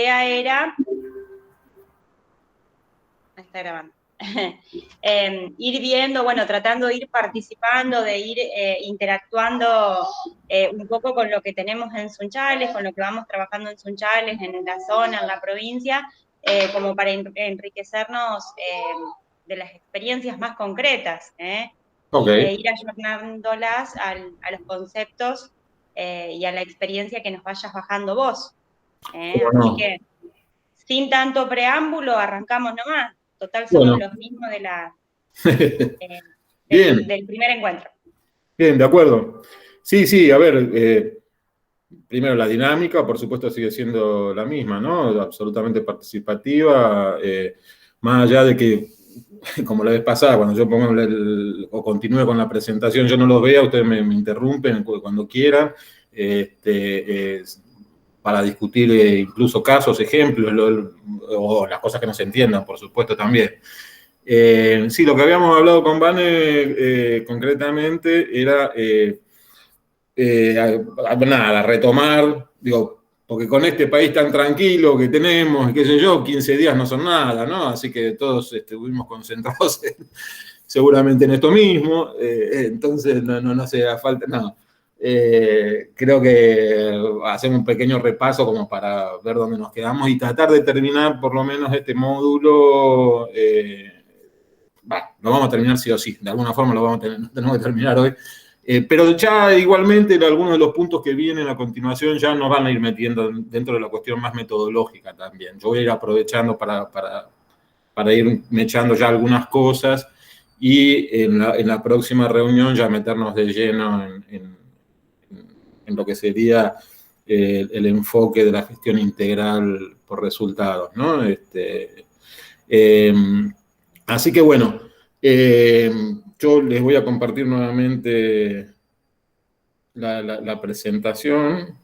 idea era, está grabando, ir viendo, bueno, tratando de ir participando, de ir interactuando un poco con lo que tenemos en Sunchales, con lo que vamos trabajando en Sunchales, en la zona, en la provincia, como para enriquecernos de las experiencias más concretas, Ok. ir ayornándolas a los conceptos y a la experiencia que nos vayas bajando vos. ¿Cómo Así no? que, sin tanto preámbulo, arrancamos nomás. Total, somos Bueno. los mismos eh, Bien, del primer encuentro. bien, de acuerdo. Sí, sí, a ver, primero la dinámica, por supuesto, sigue siendo la misma, ¿no? Absolutamente participativa, más allá de que, como la vez pasada, cuando yo pongo o continúe con la presentación, yo no los vea, ustedes me interrumpen cuando quieran, este, para discutir incluso casos, ejemplos, o las cosas que no se entiendan, por supuesto, también. Sí, lo que habíamos hablado con Vane concretamente era nada, retomar, digo, porque con este país tan tranquilo que tenemos, qué sé yo, 15 días no son nada, ¿no? Así que todos estuvimos concentrados seguramente en esto mismo, entonces no hace falta, no. Creo que hacemos un pequeño repaso como para ver dónde nos quedamos y tratar de terminar por lo menos este módulo. Lo vamos a terminar sí o sí, de alguna forma lo vamos a tenemos que terminar hoy. Pero ya igualmente algunos de los puntos que vienen a continuación ya nos van a ir metiendo dentro de la cuestión más metodológica también. Yo voy a ir aprovechando para ir echando ya algunas cosas y en la próxima reunión ya meternos de lleno en lo que sería el enfoque de la gestión integral por resultados, ¿no? Eh, Así que bueno, yo les voy a compartir nuevamente la presentación.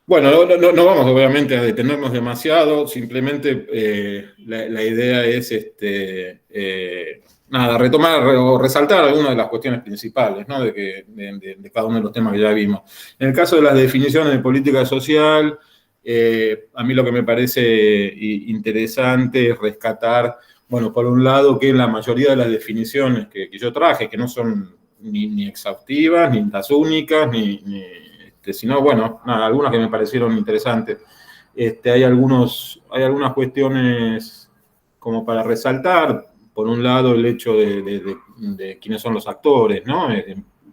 Bueno, no vamos obviamente a detenernos demasiado, simplemente la idea es nada, retomar o resaltar algunas de las cuestiones principales, ¿no? De cada uno de los temas que ya vimos. En el caso de las definiciones de política social, a mí lo que me parece interesante es rescatar, bueno, por un lado, que la mayoría de las definiciones que yo traje, que no son ni exhaustivas, ni las únicas, sino, bueno, nada, algunas que me parecieron interesantes. Hay algunas cuestiones como para resaltar. Por un lado, el hecho de quiénes son los actores, ¿no?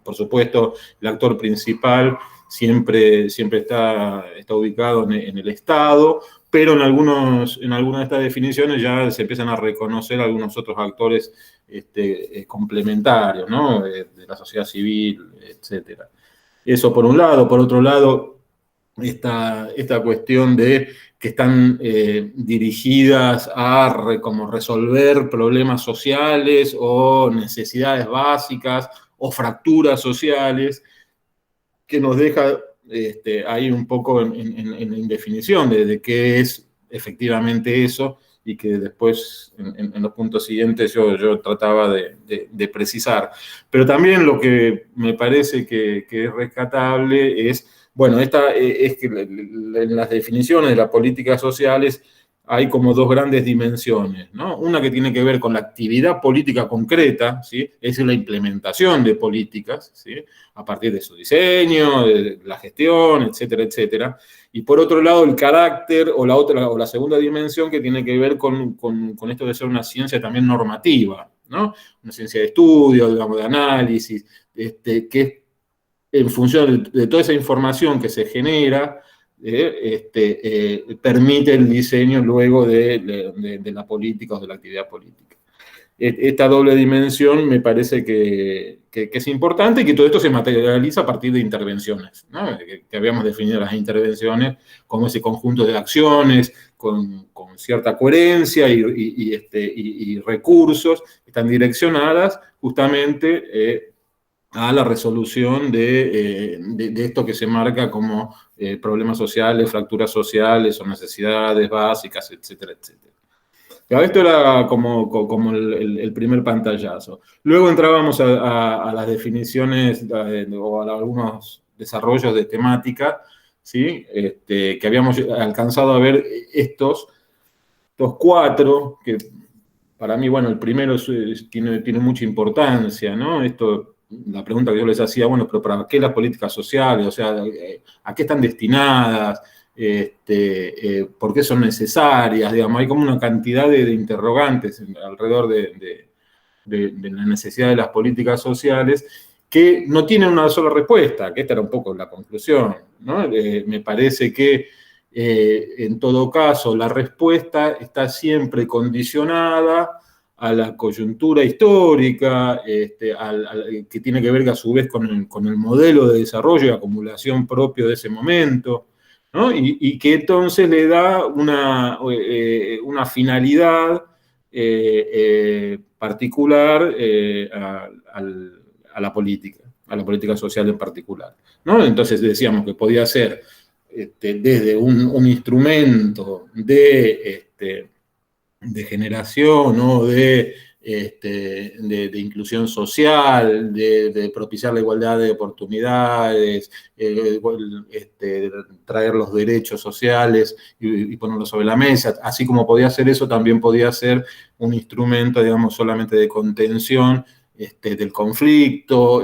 Por supuesto, el actor principal siempre está ubicado en el Estado, pero en algunas de estas definiciones ya se empiezan a reconocer algunos otros actores complementarios, ¿no? De la sociedad civil, etcétera. Eso por un lado. Por otro lado, esta cuestión de que están dirigidas a como resolver problemas sociales o necesidades básicas o fracturas sociales, que nos deja ahí un poco en indefinición de qué es efectivamente eso y que después en los puntos siguientes yo trataba de precisar. Pero también lo que me parece que es rescatable es, bueno, es que en las definiciones de las políticas sociales hay como dos grandes dimensiones, ¿no? Una que tiene que ver con la actividad política concreta, ¿sí? Es la implementación de políticas, ¿sí? A partir de su diseño, de la gestión, etcétera, etcétera. Y por otro lado, el carácter o la segunda dimensión que tiene que ver con esto de ser una ciencia también normativa, ¿no? Una ciencia de estudio, digamos, de análisis, que en función de toda esa información que se genera, permite el diseño luego de la política o de la actividad política. Esta doble dimensión me parece que es importante y que todo esto se materializa a partir de intervenciones, ¿no? Que habíamos definido las intervenciones como ese conjunto de acciones con cierta coherencia y recursos que están direccionadas justamente a la resolución de esto que se marca como problemas sociales, fracturas sociales o necesidades básicas, etcétera, etcétera. Pero esto era como el primer pantallazo. Luego entrábamos a las definiciones o a algunos desarrollos de temática, ¿sí? Que habíamos alcanzado a ver estos cuatro, que para mí, bueno, el primero tiene mucha importancia, ¿no? La pregunta que yo les hacía, bueno, pero ¿para qué las políticas sociales? O sea, ¿a qué están destinadas? ¿Por qué son necesarias? Digamos, hay como una cantidad de interrogantes alrededor de la necesidad de las políticas sociales que no tienen una sola respuesta, que esta era un poco la conclusión, ¿no? Me parece que en todo caso la respuesta está siempre condicionada a la coyuntura histórica, que tiene que ver a su vez con el modelo de desarrollo y acumulación propio de ese momento, ¿no? Y que entonces le da una finalidad particular a la política social en particular, ¿no? Entonces decíamos que podía ser desde un instrumento de generación, ¿no? de inclusión social, de propiciar la igualdad de oportunidades, traer los derechos sociales y ponerlos sobre la mesa. Así como podía ser eso, también podía ser un instrumento, digamos, solamente de contención del conflicto.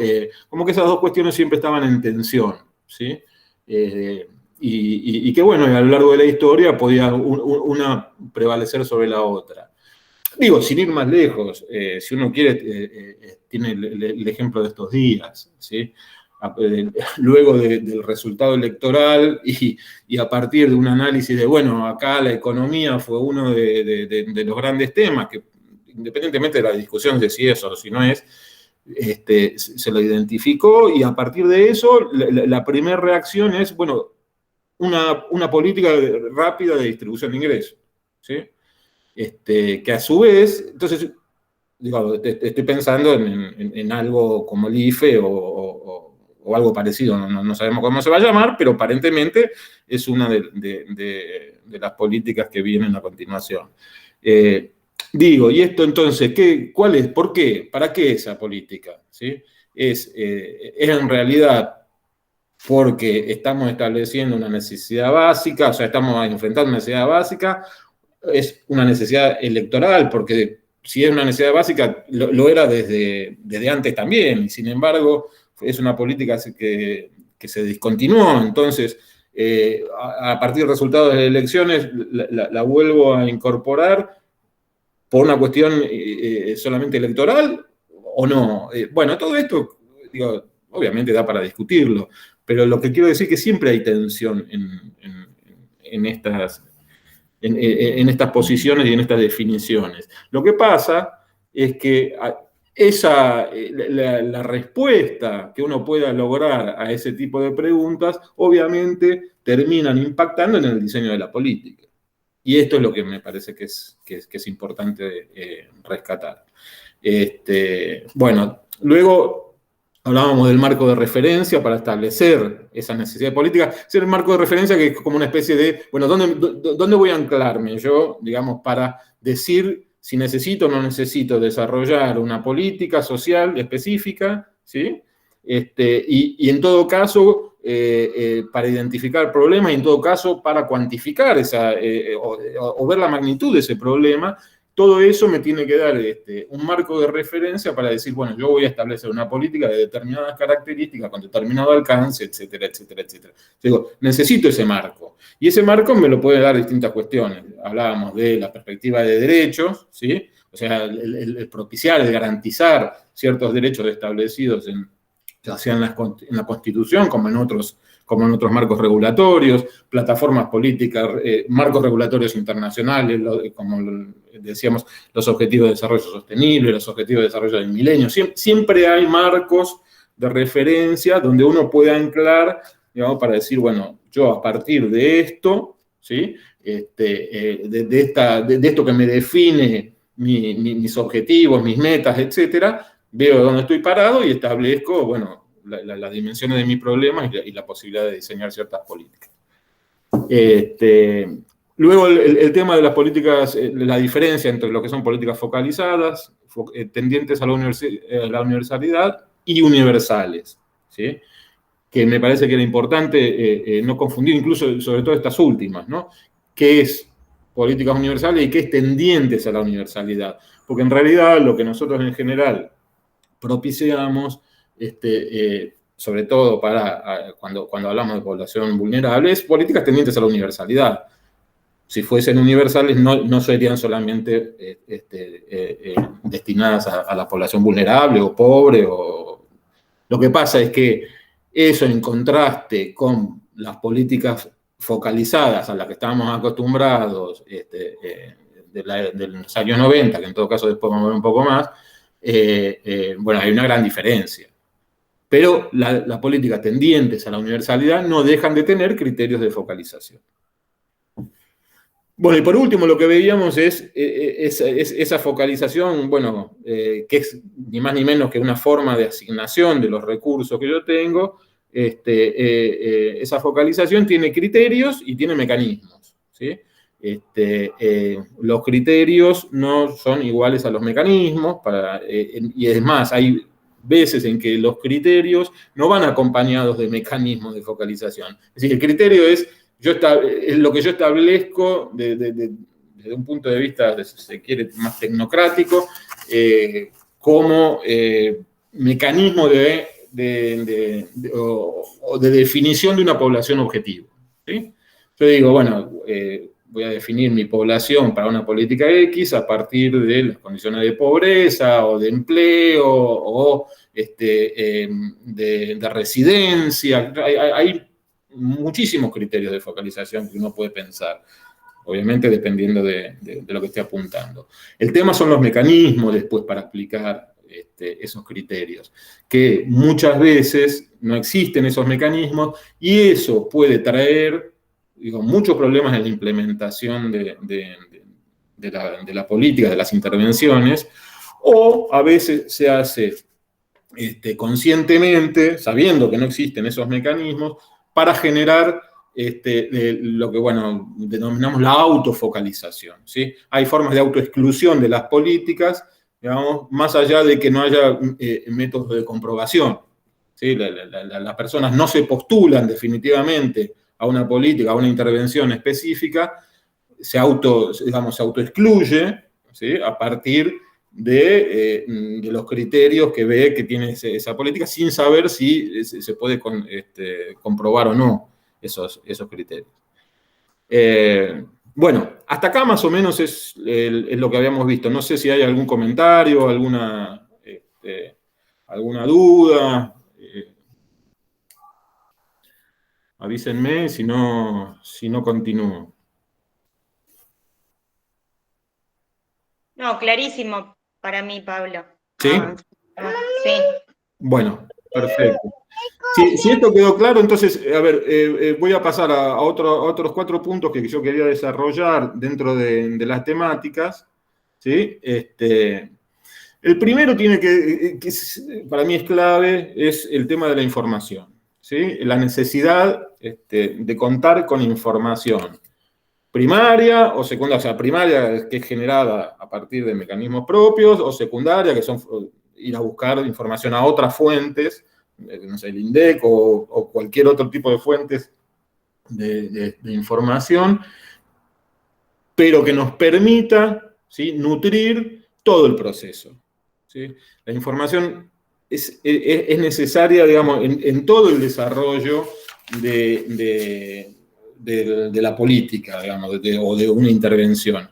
Como que esas dos cuestiones siempre estaban en tensión, ¿sí? Y que bueno, a lo largo de la historia podía una prevalecer sobre la otra. Digo, sin ir más lejos, si uno quiere, tiene el ejemplo de estos días, ¿sí? Luego del resultado electoral y a partir de un análisis de, bueno, acá la economía fue uno de los grandes temas, que independientemente de la discusión de si es o si no es, se lo identificó y a partir de eso la primera reacción es, bueno, una política rápida de distribución de ingresos, ¿sí? Que a su vez, entonces, digo, estoy pensando en algo como el IFE o algo parecido, no sabemos cómo se va a llamar, pero aparentemente es una de las políticas que vienen a continuación. Digo, y esto entonces, ¿cuál es? ¿Por qué? ¿Para qué esa política? ¿Sí? Es en realidad porque estamos estableciendo una necesidad básica, o sea, estamos enfrentando una necesidad básica, es una necesidad electoral, porque si es una necesidad básica, lo era desde antes también, y sin embargo es una política que se discontinuó, entonces a partir del resultado de las elecciones la vuelvo a incorporar por una cuestión solamente electoral o no. Bueno, todo esto, digo, obviamente da para discutirlo, pero lo que quiero decir es que siempre hay tensión en estas posiciones y en estas definiciones. Lo que pasa es que la respuesta que uno pueda lograr a ese tipo de preguntas, obviamente terminan impactando en el diseño de la política. Y esto es lo que me parece que es importante rescatar. Bueno, luego hablábamos del marco de referencia para establecer esa necesidad política. Es el marco de referencia que es como una especie de, bueno, ¿dónde voy a anclarme yo, digamos, para decir si necesito o no necesito desarrollar una política social específica, ¿sí? Y en todo caso, para identificar problemas y en todo caso para cuantificar o ver la magnitud de ese problema. Todo eso me tiene que dar un marco de referencia para decir, bueno, yo voy a establecer una política de determinadas características, con determinado alcance, etcétera, etcétera, etcétera. Digo, necesito ese marco. Y ese marco me lo puede dar distintas cuestiones. Hablábamos de la perspectiva de derechos, ¿sí? O sea, el propiciar, el garantizar ciertos derechos establecidos ya sea en la Constitución como en otros marcos regulatorios, plataformas políticas, marcos regulatorios internacionales, como decíamos, los objetivos de desarrollo sostenible, los objetivos de desarrollo del milenio. Siempre hay marcos de referencia donde uno puede anclar, digamos, para decir, bueno, yo a partir de esto, ¿sí? De esto que me define mis objetivos, mis metas, etcétera, veo dónde estoy parado y establezco, bueno, las dimensiones de mi problema y la posibilidad de diseñar ciertas políticas. Luego el tema de las políticas, la diferencia entre lo que son políticas focalizadas, tendientes a la universalidad y universales, ¿sí? Que me parece que era importante no confundir, incluso sobre todo estas últimas, ¿no? ¿Qué es políticas universales y qué es tendientes a la universalidad? Porque en realidad lo que nosotros en general propiciamos, sobre todo cuando hablamos de población vulnerable, es políticas tendientes a la universalidad. Si fuesen universales, no serían solamente destinadas a la población vulnerable o pobre. Lo que pasa es que eso, en contraste con las políticas focalizadas a las que estábamos acostumbrados de los años 90, que en todo caso después vamos a ver un poco más, bueno, hay una gran diferencia. Pero las políticas tendientes a la universalidad no dejan de tener criterios de focalización. Bueno, y por último, lo que veíamos es esa focalización, bueno, que es ni más ni menos que una forma de asignación de los recursos que yo tengo. Esa focalización tiene criterios y tiene mecanismos, ¿sí? Los criterios no son iguales a los mecanismos, y es más, hay veces en que los criterios no van acompañados de mecanismos de focalización. Es decir, el criterio es lo que yo establezco desde un punto de vista, si se quiere, más tecnocrático, como mecanismo de definición de una población objetivo, ¿sí? Yo digo, bueno, voy a definir mi población para una política X a partir de las condiciones de pobreza o de empleo o de residencia. Hay muchísimos criterios de focalización que uno puede pensar, obviamente dependiendo de lo que esté apuntando. El tema son los mecanismos después para aplicar esos criterios, que muchas veces no existen esos mecanismos y eso puede traer, digo, muchos problemas en la implementación de la política, de las intervenciones, o a veces se hace conscientemente, sabiendo que no existen esos mecanismos, para generar lo que, bueno, denominamos la autofocalización, ¿sí? Hay formas de autoexclusión de las políticas, digamos, más allá de que no haya métodos de comprobación, ¿sí? Las personas no se postulan definitivamente a una política, a una intervención específica, se autoexcluye, ¿sí? A partir de los criterios que ve que tiene esa política, sin saber si se puede comprobar o no esos criterios. Bueno, hasta acá más o menos es lo que habíamos visto. No sé si hay algún comentario, alguna duda. Avísenme si no continúo. No, clarísimo para mí, Pablo. ¿Sí? Sí. Bueno, perfecto. Si esto quedó claro, entonces, a ver, voy a pasar a otros 4 puntos que yo quería desarrollar dentro de las temáticas, ¿sí? El primero que para mí es clave, es el tema de la información, ¿sí? La necesidad de contar con información primaria o secundaria, o sea, primaria que es generada a partir de mecanismos propios, o secundaria, que son ir a buscar información a otras fuentes, no sé, el INDEC o cualquier otro tipo de fuentes de información, pero que nos permita, ¿sí?, nutrir todo el proceso, ¿sí? La información es necesaria, digamos, en todo el desarrollo de la política, digamos, o de una intervención.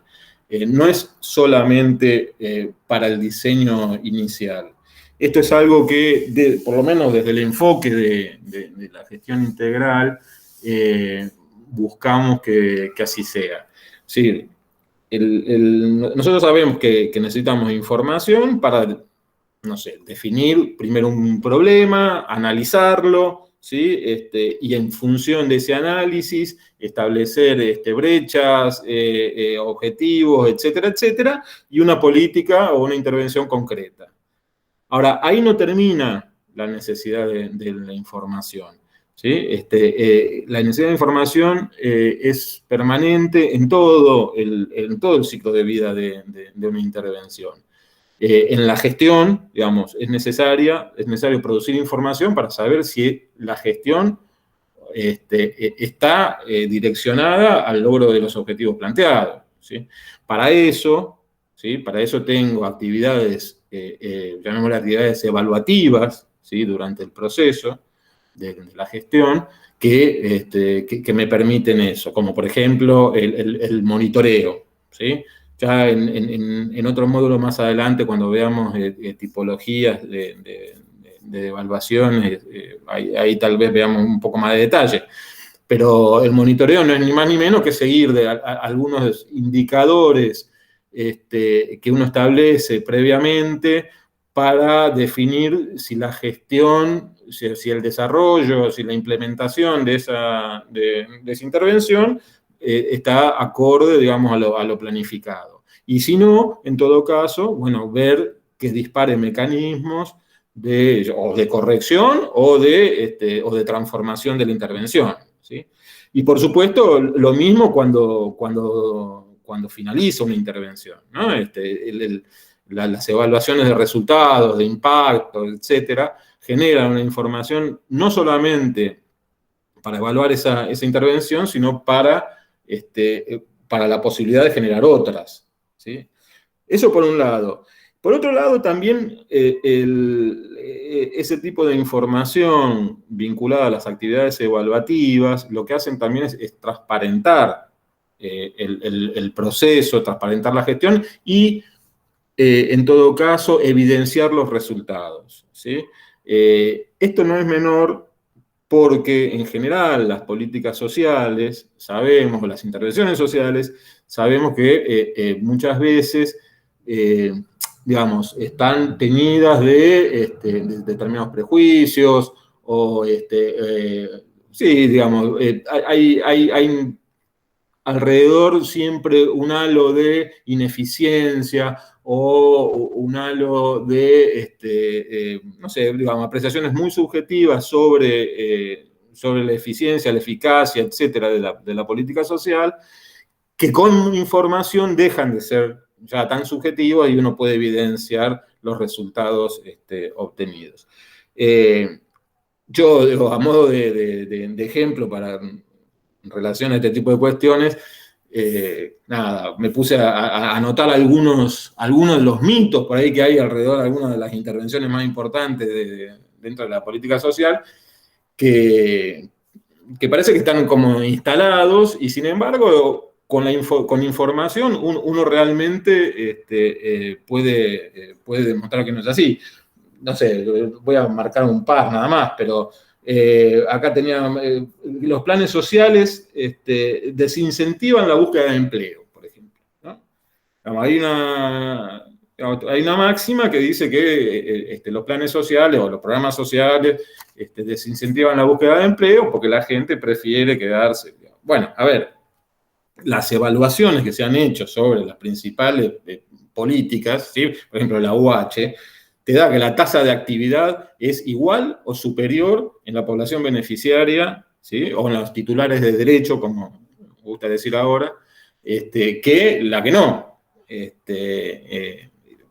No es solamente para el diseño inicial. Esto es algo que, por lo menos desde el enfoque de la gestión integral, buscamos que así sea. Sí, nosotros sabemos que necesitamos información para, no sé, definir primero un problema, analizarlo, ¿sí? Y en función de ese análisis, establecer brechas, objetivos, etcétera, etcétera, y una política o una intervención concreta. Ahora, ahí no termina la necesidad de la información, ¿sí? La necesidad de información es permanente en todo el ciclo de vida de una intervención. En la gestión, digamos, es necesario producir información para saber si la gestión está direccionada al logro de los objetivos planteados, ¿sí? Para eso, ¿sí? Para eso tengo actividades, llamémosle actividades evaluativas, ¿sí? Durante el proceso de la gestión, que me permiten eso, como por ejemplo el monitoreo, ¿sí? Ya en otro módulo más adelante, cuando veamos tipologías de evaluaciones, ahí tal vez veamos un poco más de detalle. Pero el monitoreo no es ni más ni menos que seguir algunos indicadores que uno establece previamente para definir si la gestión, si el desarrollo, si la implementación de esa intervención está acorde, digamos, a lo planificado. Y si no, en todo caso, bueno, ver que dispare mecanismos o de corrección o de transformación de la intervención, ¿sí? Y por supuesto, lo mismo cuando finaliza una intervención, ¿no? Las evaluaciones de resultados, de impacto, etcétera, generan una información no solamente para evaluar esa intervención, sino para la posibilidad de generar otras, ¿sí? Eso por un lado. Por otro lado, también ese tipo de información vinculada a las actividades evaluativas, lo que hacen también es transparentar el proceso, transparentar la gestión y, en todo caso, evidenciar los resultados, ¿sí? Esto no es menor porque, en general, las políticas sociales, sabemos, las intervenciones sociales, sabemos que muchas veces digamos, están teñidas de determinados prejuicios o, sí, digamos, hay alrededor siempre un halo de ineficiencia o un halo de, no sé, digamos, apreciaciones muy subjetivas sobre la eficiencia, la eficacia, etcétera, de la política social, que con información dejan de ser ya tan subjetivos y uno puede evidenciar los resultados obtenidos. Yo, digo, a modo de ejemplo, en relación a este tipo de cuestiones, nada, me puse a anotar algunos de los mitos por ahí que hay alrededor de algunas de las intervenciones más importantes dentro de la política social, que parece que están como instalados y sin embargo con información uno realmente puede demostrar que no es así. No sé, voy a marcar un par nada más, pero acá tenía los planes sociales desincentivan la búsqueda de empleo, por ejemplo, ¿no? Hay una máxima que dice que los planes sociales o los programas sociales desincentivan la búsqueda de empleo porque la gente prefiere quedarse. Bueno, a ver, las evaluaciones que se han hecho sobre las principales políticas, ¿sí? Por ejemplo, la UH, te da que la tasa de actividad es igual o superior en la población beneficiaria, ¿sí? O en los titulares de derecho, como me gusta decir ahora, que la que no.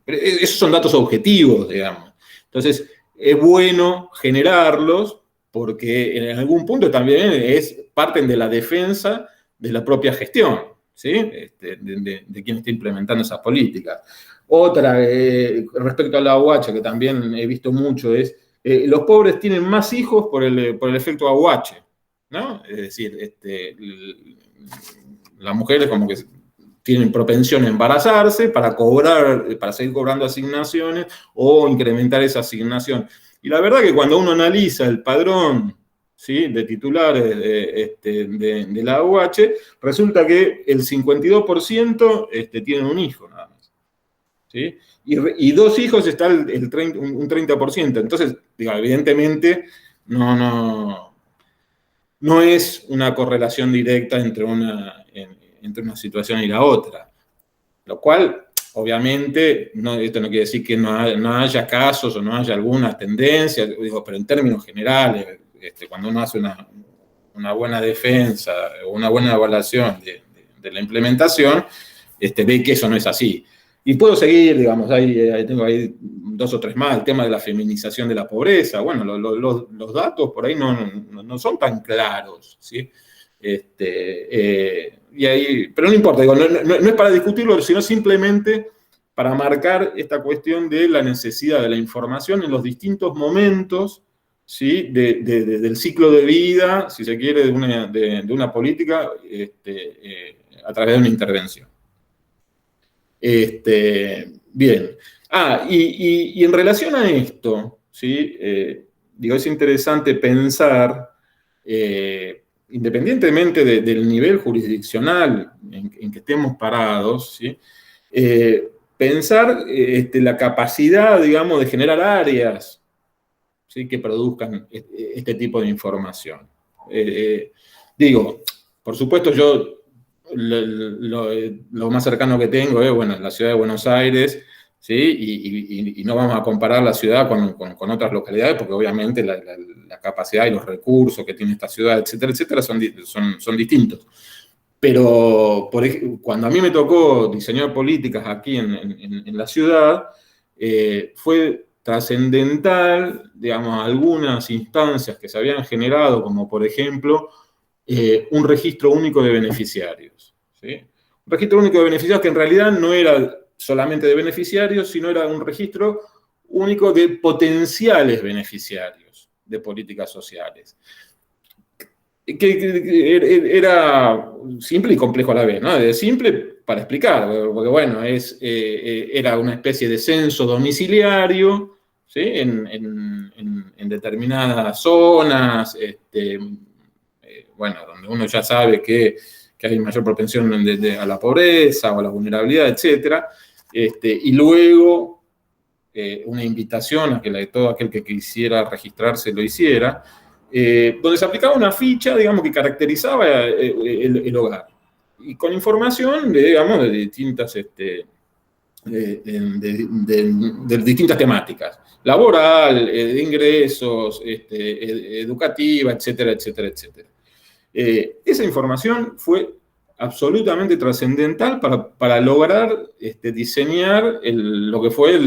Esos son datos objetivos, digamos. Entonces, es bueno generarlos porque en algún punto también parten de la defensa de la propia gestión, ¿sí? De quien está implementando esas políticas. Otra, respecto a la AUH, que también he visto mucho, es los pobres tienen más hijos por el efecto AUH, ¿no? Es decir, las mujeres como que tienen propensión a embarazarse para seguir cobrando asignaciones o incrementar esa asignación. Y la verdad que cuando uno analiza el padrón, ¿sí?, de titulares de la AUH, resulta que el 52% tienen un hijo nada más, ¿sí? Y dos hijos está un 30%. Entonces, digo, evidentemente no es una correlación directa entre una situación y la otra. Lo cual, obviamente, esto no quiere decir que no haya casos o no haya alguna tendencia, digo, pero en términos generales, cuando uno hace una buena defensa o una buena evaluación de la implementación, ve que eso no es así. Y puedo seguir, digamos, tengo ahí 2 o 3 más, el tema de la feminización de la pobreza. Bueno, los datos por ahí no son tan claros, ¿sí? Pero no importa, digo, no es para discutirlo, sino simplemente para marcar esta cuestión de la necesidad de la información en los distintos momentos, ¿sí? Del ciclo de vida, si se quiere, de una política a través de una intervención. Bien. Y en relación a esto, ¿sí? Digo, es interesante pensar, independientemente del nivel jurisdiccional en que estemos parados, ¿sí? Pensar la capacidad, digamos, de generar áreas, ¿sí? Que produzcan este tipo de información. Digo, por supuesto, yo lo más cercano que tengo es, bueno, la ciudad de Buenos Aires, ¿sí? Y no vamos a comparar la ciudad con otras localidades, porque obviamente la capacidad y los recursos que tiene esta ciudad, etcétera, son distintos. Pero cuando a mí me tocó diseñar políticas aquí en la ciudad, fue trascendental, digamos, algunas instancias que se habían generado, como por ejemplo, un registro único de beneficiarios, ¿sí? Un registro único de beneficiarios que en realidad no era solamente de beneficiarios, sino era un registro único de potenciales beneficiarios de políticas sociales. Que era simple y complejo a la vez, ¿no? De simple para explicar, porque bueno, era una especie de censo domiciliario, ¿sí? En determinadas zonas, bueno, donde uno ya sabe que hay mayor propensión a la pobreza o a la vulnerabilidad, etcétera, y luego una invitación a que todo aquel que quisiera registrarse lo hiciera, donde se aplicaba una ficha, digamos, que caracterizaba el hogar, y con información, digamos, de distintas, de distintas temáticas, laboral, de ingresos, educativa, etcétera. Esa información fue absolutamente trascendental para lograr diseñar lo que fue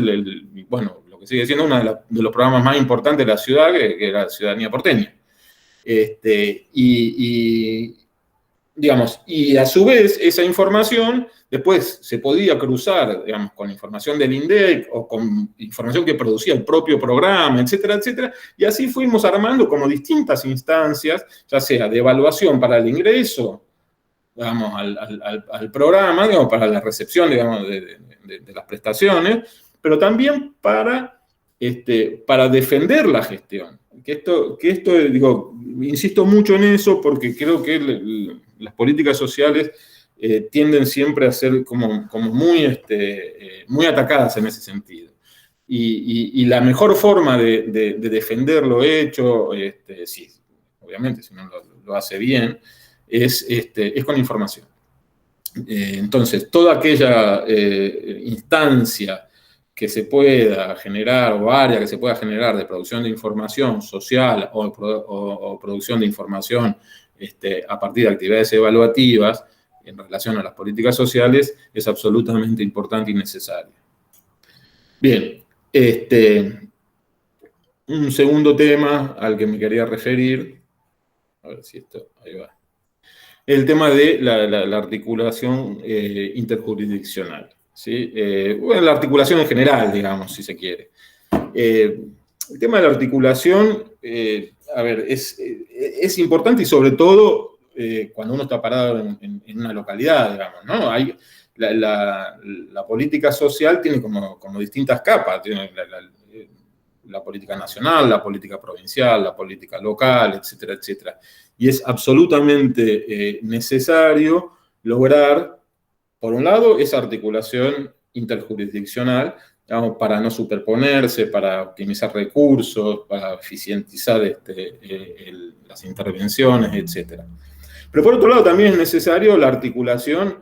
bueno, lo que sigue siendo uno de los programas más importantes de la ciudad, que era la ciudadanía porteña. Digamos, y a su vez esa información después se podía cruzar, digamos, con información del INDEC o con información que producía el propio programa, etcétera, y así fuimos armando como distintas instancias, ya sea de evaluación para el ingreso, digamos, al programa, digamos, para la recepción, digamos, de las prestaciones, pero también para defender la gestión. Que esto, digo, insisto mucho en eso porque creo que las políticas sociales tienden siempre a ser como muy atacadas en ese sentido. Y la mejor forma de defender lo hecho, sí, obviamente, si uno lo hace bien, es con información. Entonces, toda aquella instancia que se pueda generar, o área que se pueda generar de producción de información social o producción de información a partir de actividades evaluativas en relación a las políticas sociales, es absolutamente importante y necesaria. Bien, un segundo tema al que me quería referir, a ver si esto, ahí va, el tema de la articulación interjurisdiccional, ¿sí? Bueno, la articulación en general, digamos, si se quiere. El tema de la articulación, a ver, es importante y sobre todo cuando uno está parado en una localidad, digamos, ¿no? La política social tiene como distintas capas, tiene la política nacional, la política provincial, la política local, etcétera. Y es absolutamente necesario lograr, por un lado, esa articulación interjurisdiccional, digamos, para no superponerse, para optimizar recursos, para eficientizar las intervenciones, etcétera. Pero por otro lado también es necesario la articulación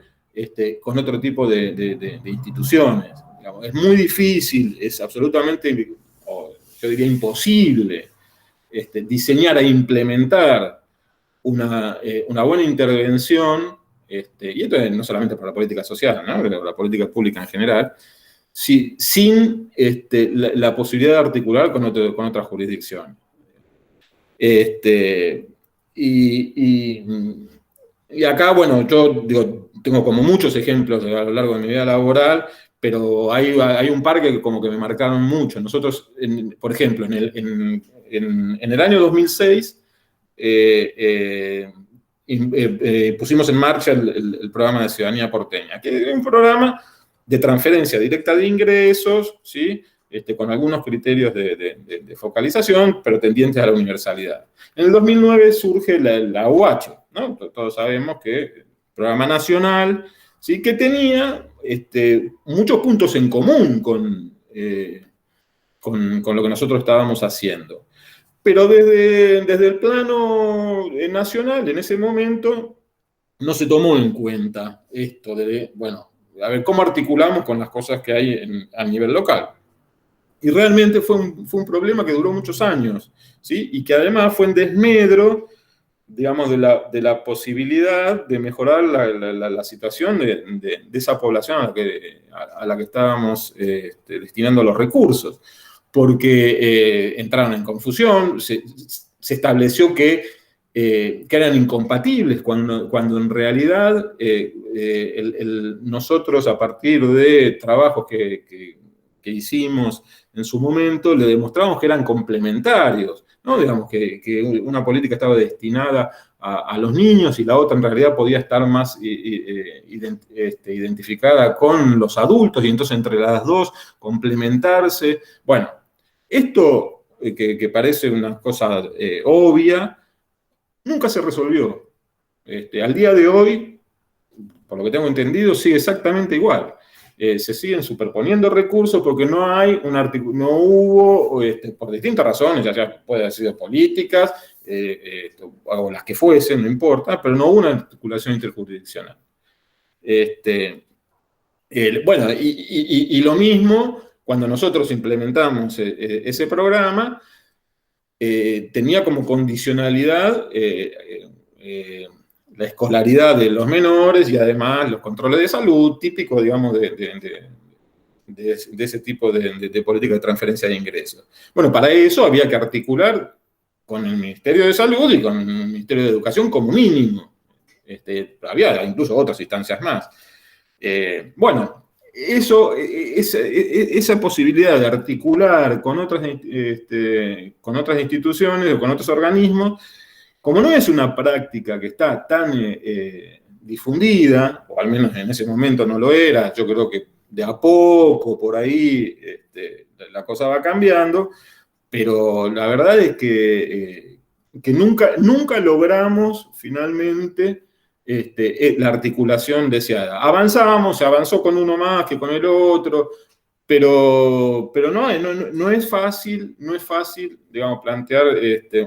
con otro tipo de instituciones. Digamos, es muy difícil, es absolutamente, yo diría imposible, diseñar e implementar una buena intervención, y esto no solamente para la política social, ¿no? Pero la política pública en general, sin la posibilidad de articular con otra jurisdicción. Y acá, bueno, yo digo, tengo como muchos ejemplos a lo largo de mi vida laboral, pero hay un par que como que me marcaron mucho. Nosotros, por ejemplo, en el año 2006, pusimos en marcha el programa de Ciudadanía Porteña, que es un programa de transferencia directa de ingresos, ¿sí? Con algunos criterios de focalización, pero tendientes a la universalidad. En el 2009 surge la UH, ¿no? Todos sabemos que programa nacional, ¿sí? Que tenía muchos puntos en común con lo que nosotros estábamos haciendo. Pero desde el plano nacional, en ese momento, no se tomó en cuenta esto de, bueno, a ver, ¿cómo articulamos con las cosas que hay a nivel local? Y realmente fue un problema que duró muchos años, ¿sí? Y que además fue en desmedro, digamos, de la posibilidad de mejorar la situación de esa población a la que estábamos destinando los recursos. Porque entraron en confusión, se estableció que eran incompatibles, cuando en realidad nosotros, a partir de trabajos que hicimos en su momento, le demostramos que eran complementarios, ¿no? Digamos que una política estaba destinada a los niños y la otra en realidad podía estar más identificada con los adultos, y entonces entre las dos complementarse. Bueno, esto que parece una cosa obvia, nunca se resolvió. Al día de hoy, por lo que tengo entendido, sigue exactamente igual. Se siguen superponiendo recursos porque no hubo, por distintas razones, ya sea puede haber sido políticas, o las que fuesen, no importa, pero no hubo una articulación interjurisdiccional. Bueno, y lo mismo, cuando nosotros implementamos ese programa, tenía como condicionalidad la escolaridad de los menores y además los controles de salud, típicos, digamos, de ese tipo de política de transferencia de ingresos. Bueno, para eso había que articular con el Ministerio de Salud y con el Ministerio de Educación como mínimo. Había incluso otras instancias más. Bueno, esa posibilidad de articular con otras instituciones o con otros organismos, como no es una práctica que está tan difundida, o al menos en ese momento no lo era, yo creo que de a poco por ahí la cosa va cambiando, pero la verdad es que nunca logramos finalmente la articulación deseada. Se avanzó con uno más que con el otro, pero no es fácil, digamos, plantear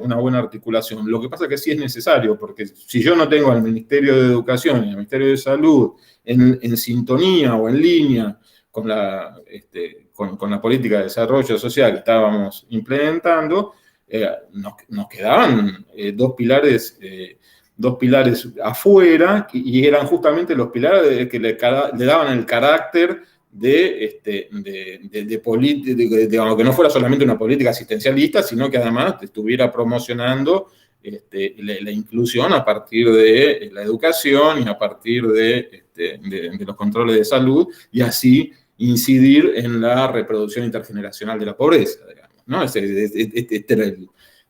una buena articulación. Lo que pasa es que sí es necesario, porque si yo no tengo al Ministerio de Educación y al Ministerio de Salud en sintonía o en línea con la política de desarrollo social que estábamos implementando, nos quedaban dos pilares afuera, y eran justamente los pilares que le daban el carácter digamos, que no fuera solamente una política asistencialista, sino que además estuviera promocionando la inclusión a partir de la educación y a partir de los controles de salud, y así incidir en la reproducción intergeneracional de la pobreza, digamos, ¿no? Este era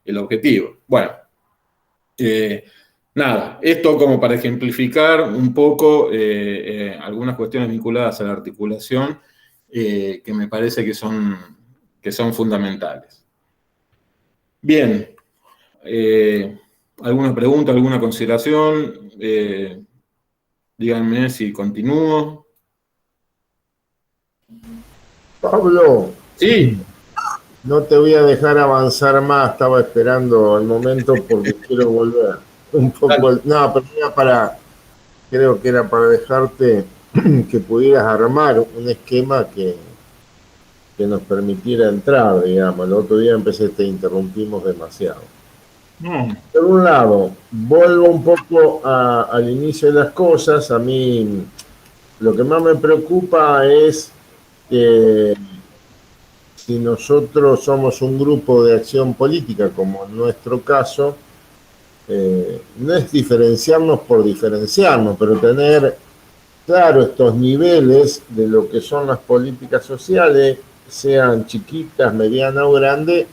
el objetivo. Bueno, nada, esto como para ejemplificar un poco algunas cuestiones vinculadas a la articulación que me parece que son fundamentales. Bien, ¿alguna pregunta, alguna consideración? Díganme si continúo. Pablo, sí. No te voy a dejar avanzar más, estaba esperando el momento porque quiero volver un poco. No, pero era creo que era para dejarte que pudieras armar un esquema que nos permitiera entrar, digamos. El otro día te interrumpimos demasiado. No. Por un lado, vuelvo un poco al inicio de las cosas. A mí lo que más me preocupa es que si nosotros somos un grupo de acción política, como en nuestro caso, no es diferenciarnos por diferenciarnos, pero tener claro estos niveles de lo que son las políticas sociales, sean chiquitas, medianas o grandes,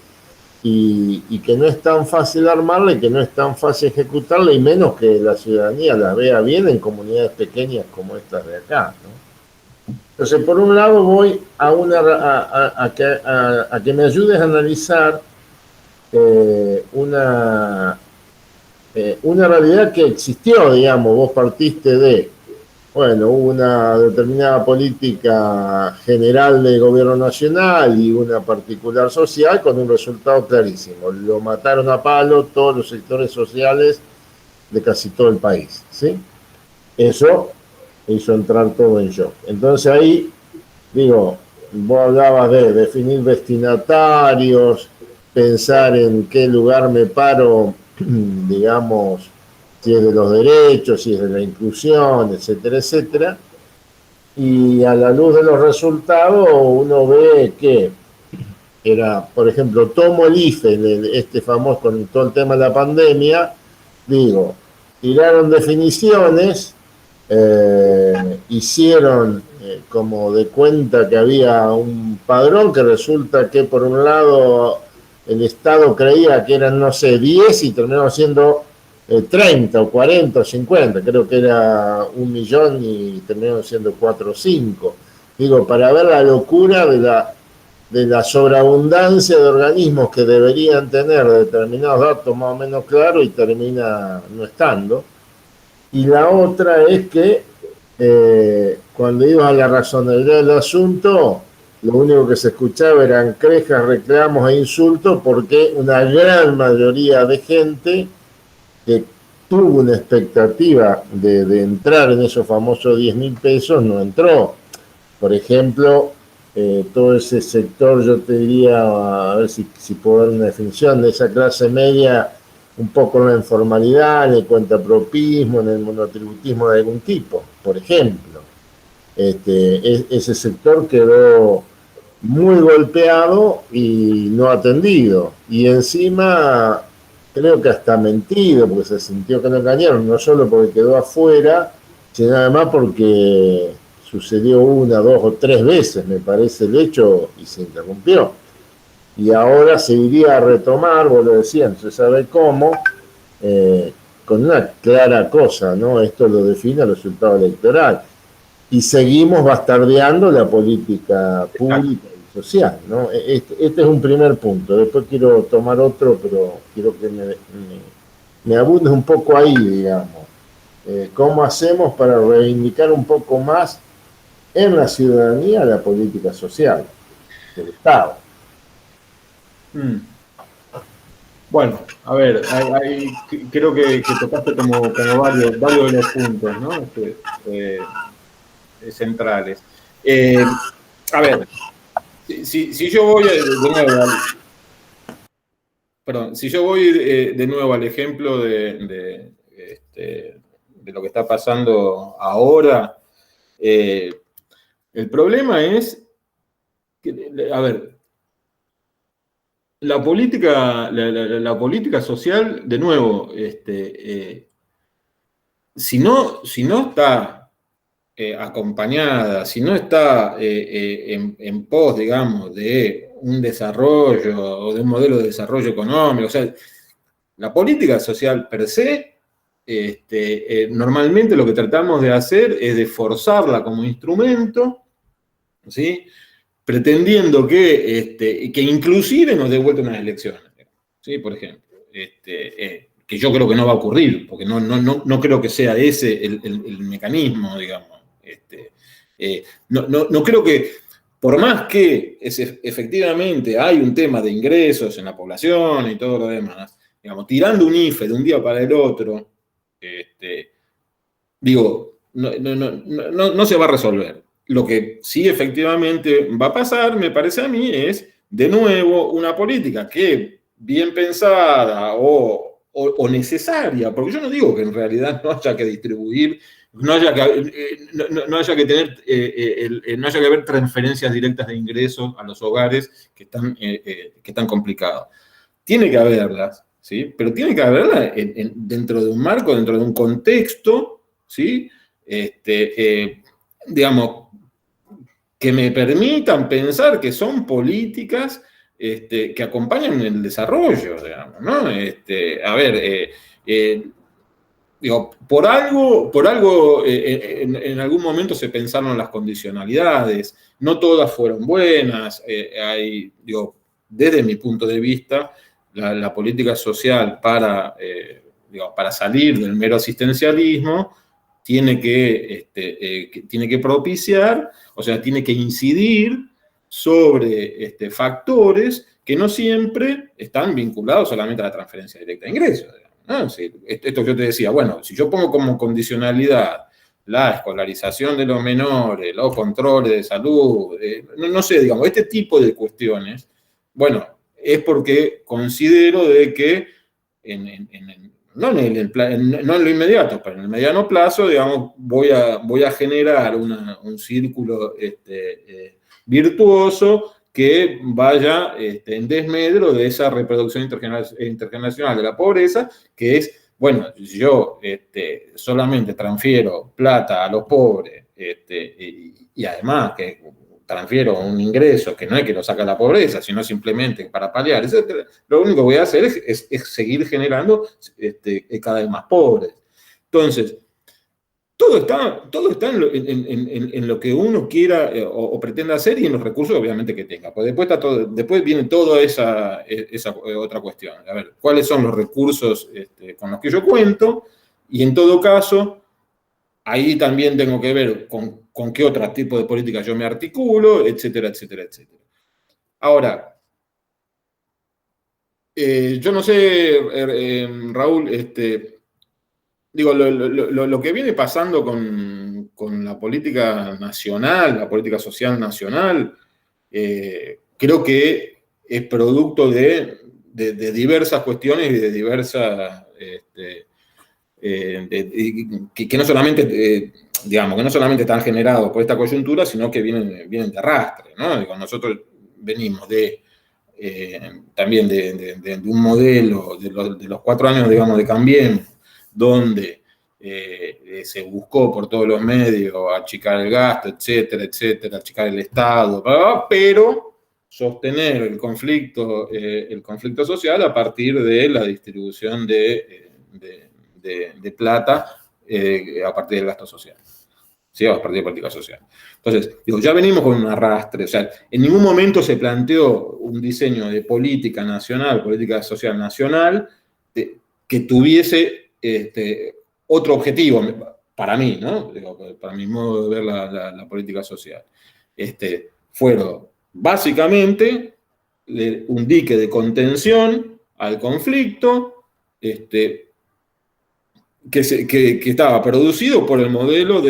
y que no es tan fácil armarla y que no es tan fácil ejecutarla, y menos que la ciudadanía la vea bien en comunidades pequeñas como estas de acá, ¿no? Entonces, por un lado voy a que me ayudes a analizar eh, una, una realidad que existió, digamos. Vos partiste de, bueno, hubo una determinada política general del gobierno nacional y una particular social con un resultado clarísimo. Lo mataron a palo todos los sectores sociales de casi todo el país, ¿sí? Eso hizo entrar todo en shock. Entonces ahí, digo, vos hablabas de definir destinatarios, pensar en qué lugar me paro, digamos, si es de los derechos, si es de la inclusión, etcétera, etcétera. Y a la luz de los resultados uno ve que era, por ejemplo, tomo el IFE, este famoso con todo el tema de la pandemia, digo, tiraron definiciones, hicieron como de cuenta que había un padrón que resulta que por un lado el Estado creía que eran, no sé, 10 y terminaron siendo 30 o 40 o 50, creo que era 1 millón y terminaron siendo 4 o 5. Digo, para ver la locura de la sobreabundancia de organismos que deberían tener determinados datos más o menos claros y termina no estando. Y la otra es que cuando ibas a la razonabilidad del asunto, lo único que se escuchaba eran quejas, reclamos e insultos, porque una gran mayoría de gente que tuvo una expectativa de entrar en esos famosos 10.000 pesos no entró. Por ejemplo, todo ese sector, yo te diría, a ver si puedo dar una definición, de esa clase media, un poco en la informalidad, en el cuentapropismo, en el monotributismo de algún tipo, por ejemplo. Ese sector quedó muy golpeado y no atendido. Y encima, creo que hasta mentido, porque se sintió que lo engañaron, no solo porque quedó afuera, sino además porque sucedió 1, 2 o 3 veces, me parece, el hecho y se interrumpió. Y ahora se iría a retomar, vos lo decías, no se sabe cómo, con una clara cosa, ¿no? Esto lo define el resultado electoral. Y seguimos bastardeando la política pública y social, ¿no? Este es un primer punto. Después quiero tomar otro, pero quiero que me abundes un poco ahí, digamos. ¿Cómo hacemos para reivindicar un poco más en la ciudadanía la política social del Estado? Bueno, a ver, creo que tocaste como varios de los puntos, ¿no? Centrales. A ver, si yo voy de nuevo si yo voy de nuevo al ejemplo de lo que está pasando ahora, el problema es que, a ver, la política social, de nuevo, si no está acompañada, si no está en pos, digamos, de un desarrollo o de un modelo de desarrollo económico, o sea, la política social per se, normalmente lo que tratamos de hacer es de forzarla como instrumento, ¿sí? Pretendiendo que inclusive nos dé vuelta unas elecciones, ¿sí? Por ejemplo, que yo creo que no va a ocurrir, porque no creo que sea ese el mecanismo, digamos. No creo que, por más que efectivamente hay un tema de ingresos en la población y todo lo demás, digamos, tirando un IFE de un día para el otro, digo, no se va a resolver. Lo que sí efectivamente va a pasar, me parece a mí, es de nuevo una política que bien pensada o necesaria, porque yo no digo que en realidad no haya que distribuir, no haya que tener, no haya que haber transferencias directas de ingresos a los hogares que están complicados. Tiene que haberlas, ¿sí? Pero tiene que haberlas dentro de un marco, dentro de un contexto, ¿sí? Digamos, que me permitan pensar que son políticas que acompañan el desarrollo, digamos, ¿no? A ver, digo, por algo en algún momento se pensaron las condicionalidades, no todas fueron buenas, digo, desde mi punto de vista, la política social para salir del mero asistencialismo tiene que propiciar, o sea, tiene que incidir sobre factores que no siempre están vinculados solamente a la transferencia directa de ingresos. ¿No? Sí, esto que yo te decía, bueno, si yo pongo como condicionalidad la escolarización de los menores, los controles de salud, no sé, digamos, este tipo de cuestiones, bueno, es porque considero de que no en lo inmediato, pero en el mediano plazo, digamos, voy a generar un círculo virtuoso que vaya en desmedro de esa reproducción intergeneracional de la pobreza, que es, bueno, si yo solamente transfiero plata a los pobres y además que transfiero un ingreso que no es que lo saca la pobreza, sino simplemente para paliar, etc., lo único que voy a hacer es seguir generando cada vez más pobres. Entonces, todo está en lo que uno quiera o pretenda hacer y en los recursos, obviamente, que tenga. Pues después viene toda esa otra cuestión. A ver, ¿cuáles son los recursos con los que yo cuento? Y en todo caso, ahí también tengo que ver con qué otro tipo de políticas yo me articulo, etcétera, etcétera, etcétera. Ahora, yo no sé, Raúl, digo, lo que viene pasando con la política nacional, la política social nacional, creo que es producto de diversas cuestiones y de diversas, que no solamente, digamos, que no solamente están generados por esta coyuntura, sino que vienen de arrastre, ¿no? Digo, nosotros venimos también de un modelo de los 4 años, digamos, de Cambiemos, donde se buscó por todos los medios achicar el gasto, etcétera, etcétera, achicar el Estado, bla, bla, bla, pero sostener el conflicto social a partir de la distribución de plata a partir del gasto social. ¿Sí? A partir de política social. Entonces, digo, ya venimos con un arrastre, o sea, en ningún momento se planteó un diseño de política nacional, política social nacional, que tuviese otro objetivo, para mí, ¿no? Digo, para mi modo de ver la política social. Fueron básicamente un dique de contención al conflicto, que estaba producido por el modelo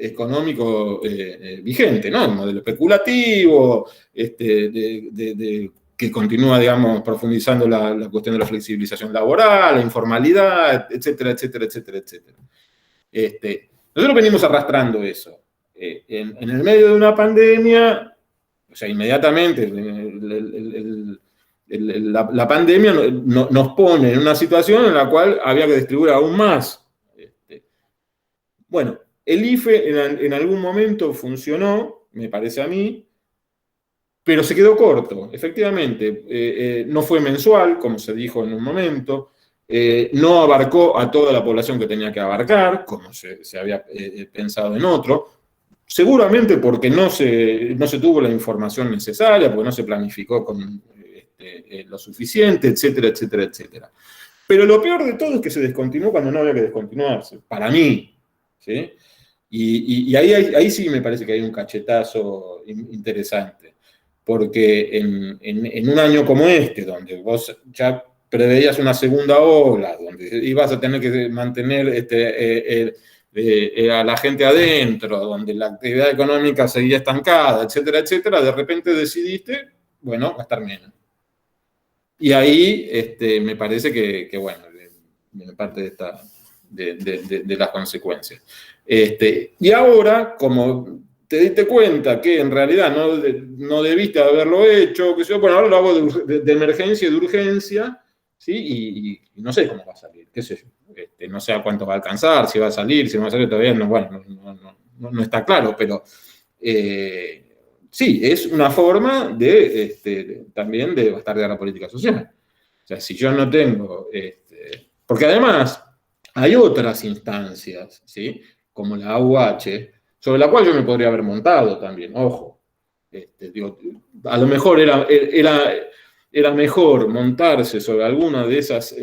económico vigente, ¿no? El modelo especulativo, que continúa, digamos, profundizando la cuestión de la flexibilización laboral, la informalidad, etcétera, etcétera, etcétera, etcétera. Nosotros venimos arrastrando eso. En el medio de una pandemia, o sea, inmediatamente, la pandemia nos pone en una situación en la cual había que distribuir aún más. Bueno, el IFE en algún momento funcionó, me parece a mí, pero se quedó corto, efectivamente. No fue mensual, como se dijo en un momento, no abarcó a toda la población que tenía que abarcar, como se había pensado en otro, seguramente porque no se tuvo la información necesaria, porque no se planificó con lo suficiente, etcétera, etcétera, etcétera. Pero lo peor de todo es que se descontinuó cuando no había que descontinuarse, para mí, ¿sí? Y ahí sí me parece que hay un cachetazo interesante, porque en un año como este, donde vos ya preveías una segunda ola, donde ibas a tener que mantener a la gente adentro, donde la actividad económica seguía estancada, etcétera, etcétera, de repente decidiste, bueno, gastar menos. Y ahí me parece que bueno, viene parte de las consecuencias. Y ahora, como te diste cuenta que en realidad no debiste haberlo hecho, que bueno, ahora lo hago de emergencia y de urgencia, ¿sí? Y no sé cómo va a salir, qué sé yo. No sé a cuánto va a alcanzar, si va a salir, si no va a salir, todavía no está claro, pero sí, es una forma también de bastardear la política social. O sea, si yo no tengo... porque además hay otras instancias, ¿sí? Como la AUH, sobre la cual yo me podría haber montado también, ojo. Digo, a lo mejor era mejor montarse sobre alguna de esas,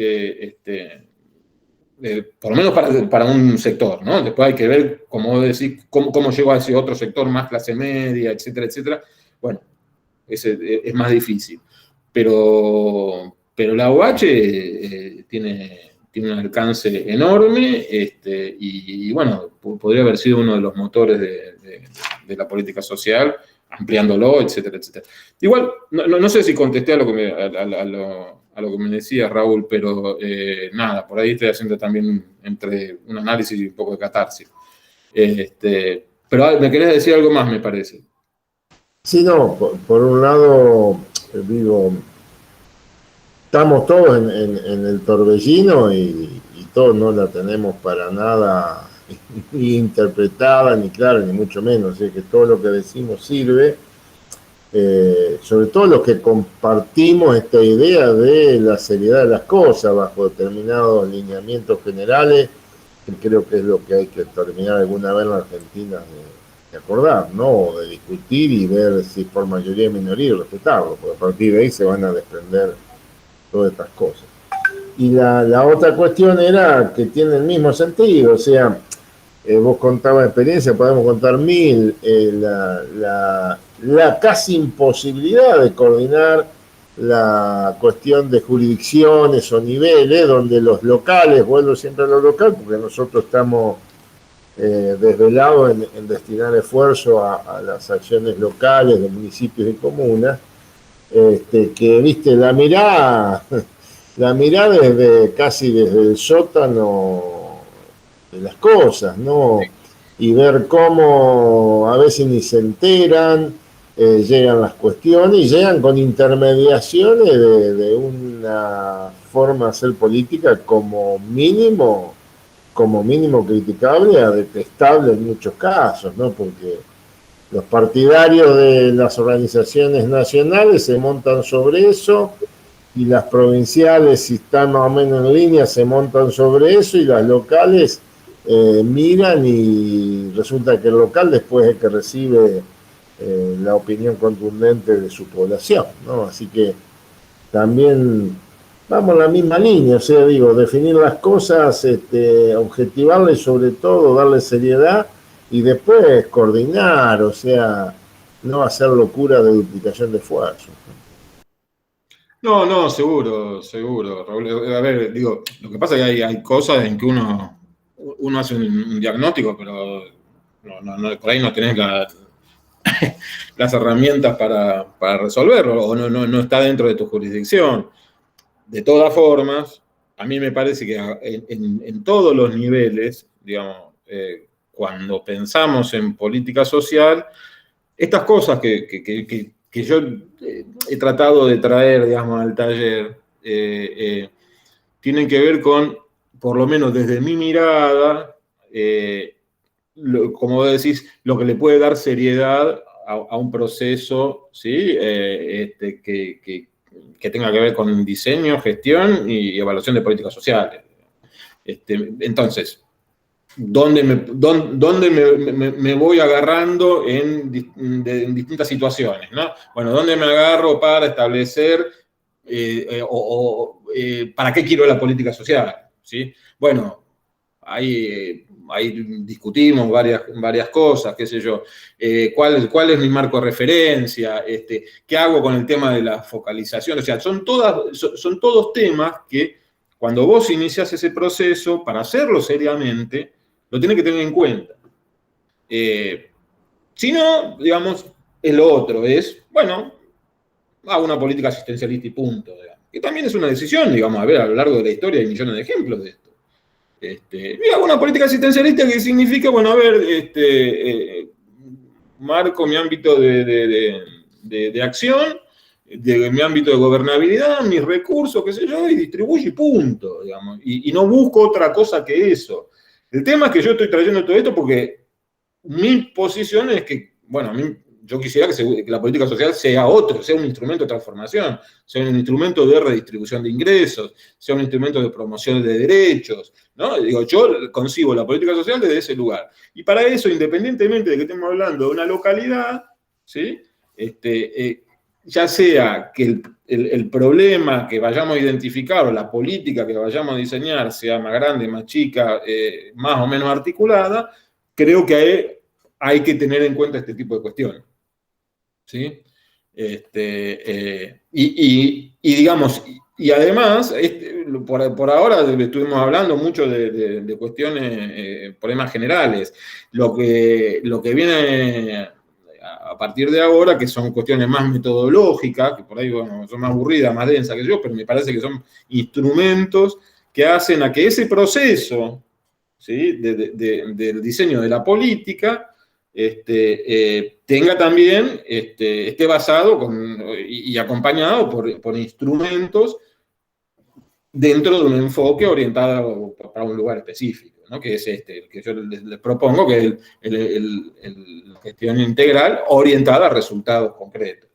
por lo menos para un sector, ¿no? Después hay que ver, como decir, cómo llegó a ese otro sector más clase media, etcétera, etcétera. Bueno, es más difícil. Pero la OH tiene un alcance enorme y bueno, podría haber sido uno de los motores de la política social, ampliándolo, etcétera, etcétera. Igual, no sé si contesté a lo que me decía Raúl, pero nada, por ahí estoy haciendo también entre un análisis y un poco de catarsis. Pero me querés decir algo más, me parece. Sí, no, por un lado, digo, estamos todos en el torbellino y todos no la tenemos para nada ni interpretada, ni clara, ni mucho menos. Es que todo lo que decimos sirve, sobre todo los que compartimos esta idea de la seriedad de las cosas bajo determinados lineamientos generales, que creo que es lo que hay que terminar alguna vez en la Argentina de acordar, ¿no? De discutir y ver si por mayoría y minoría y respetarlo, porque a partir de ahí se van a desprender todas estas cosas. Y la otra cuestión era que tiene el mismo sentido, o sea, vos contabas experiencia, podemos contar mil, la casi imposibilidad de coordinar la cuestión de jurisdicciones o niveles, donde los locales, vuelvo siempre a lo local, porque nosotros estamos desvelados en destinar esfuerzo a las acciones locales de municipios y comunas, que, viste, la mirada casi desde el sótano de las cosas, ¿no? Y ver cómo a veces ni se enteran, llegan las cuestiones y llegan con intermediaciones de una forma de hacer política como mínimo criticable a detestable en muchos casos, ¿no? Porque los partidarios de las organizaciones nacionales se montan sobre eso y las provinciales, si están más o menos en línea, se montan sobre eso y las locales miran y resulta que el local después es el que recibe la opinión contundente de su población, ¿no? Así que también vamos en la misma línea, o sea, digo, definir las cosas, objetivarles sobre todo, darle seriedad y después coordinar, o sea, no hacer locura de duplicación de esfuerzos. No, seguro, Raúl. A ver, digo, lo que pasa es que hay cosas en que uno hace un diagnóstico, pero por ahí no tenés las herramientas para resolverlo, o no está dentro de tu jurisdicción. De todas formas, a mí me parece que en todos los niveles, digamos, cuando pensamos en política social, estas cosas que yo he tratado de traer, digamos, al taller, tienen que ver con, por lo menos desde mi mirada, como decís, lo que le puede dar seriedad a un proceso, ¿sí? Que tenga que ver con diseño, gestión y evaluación de políticas sociales. Entonces, ¿dónde me voy agarrando en distintas situaciones, ¿no? Bueno, ¿dónde me agarro para establecer para qué quiero la política social? ¿Sí? Bueno, ahí discutimos varias cosas, qué sé yo, cuál es mi marco de referencia, qué hago con el tema de la focalización, o sea, son todos temas que cuando vos inicias ese proceso, para hacerlo seriamente, lo tenés que tener en cuenta. Si no, digamos, es lo otro, bueno, hago una política asistencialista y punto, digamos, que también es una decisión, digamos, a ver, a lo largo de la historia hay millones de ejemplos de esto. Y hago una política asistencialista que significa, bueno, a ver, marco mi ámbito de acción, de mi ámbito de gobernabilidad, mis recursos, qué sé yo, y distribuyo y punto, digamos, y no busco otra cosa que eso. El tema es que yo estoy trayendo todo esto porque mi posición es que, bueno, yo quisiera que la política social sea un instrumento de transformación, sea un instrumento de redistribución de ingresos, sea un instrumento de promoción de derechos, ¿no? Digo, yo concibo la política social desde ese lugar. Y para eso, independientemente de que estemos hablando de una localidad, ¿sí? Ya sea que el problema que vayamos a identificar o la política que vayamos a diseñar sea más grande, más chica, más o menos articulada, creo que hay que tener en cuenta este tipo de cuestiones. ¿Sí? Y digamos, y además, por ahora estuvimos hablando mucho de cuestiones, problemas generales. Lo que viene a partir de ahora, que son cuestiones más metodológicas, que por ahí bueno, son más aburridas, más densas que yo, pero me parece que son instrumentos que hacen a que ese proceso, ¿sí? del diseño de la política tenga también, esté basado y acompañado por instrumentos dentro de un enfoque orientado para un lugar específico, ¿no? Que es el que yo les propongo, que es la gestión integral orientada a resultados concretos.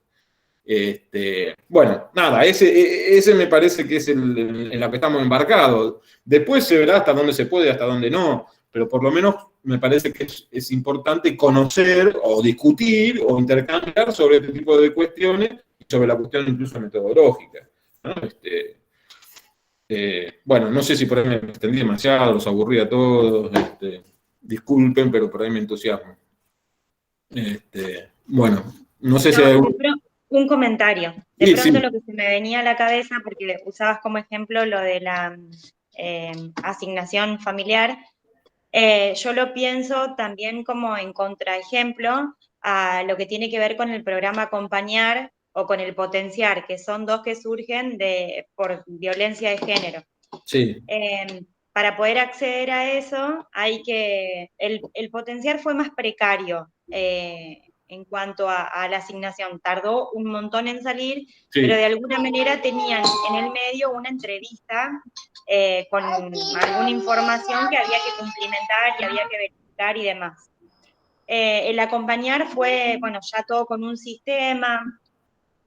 Bueno, nada, ese me parece que es en la que estamos embarcados. Después se verá hasta dónde se puede, hasta dónde no, pero por lo menos me parece que es importante conocer o discutir o intercambiar sobre este tipo de cuestiones y sobre la cuestión incluso metodológica, ¿no? Bueno, no sé si por ahí me extendí demasiado, los aburrí a todos, disculpen, pero por ahí me entusiasmo. Bueno, no sé si hay algún... Un comentario. De pronto lo que se me venía a la cabeza, porque usabas como ejemplo lo de la asignación familiar, yo lo pienso también como en contraejemplo a lo que tiene que ver con el programa Acompañar o con el Potenciar, que son dos que surgen por violencia de género. Sí. Para poder acceder a eso, el Potenciar fue más precario en cuanto a la asignación. Tardó un montón en salir, sí, pero de alguna manera tenían en el medio una entrevista con alguna información que había que cumplimentar y había que verificar y demás. El Acompañar fue, bueno, ya todo con un sistema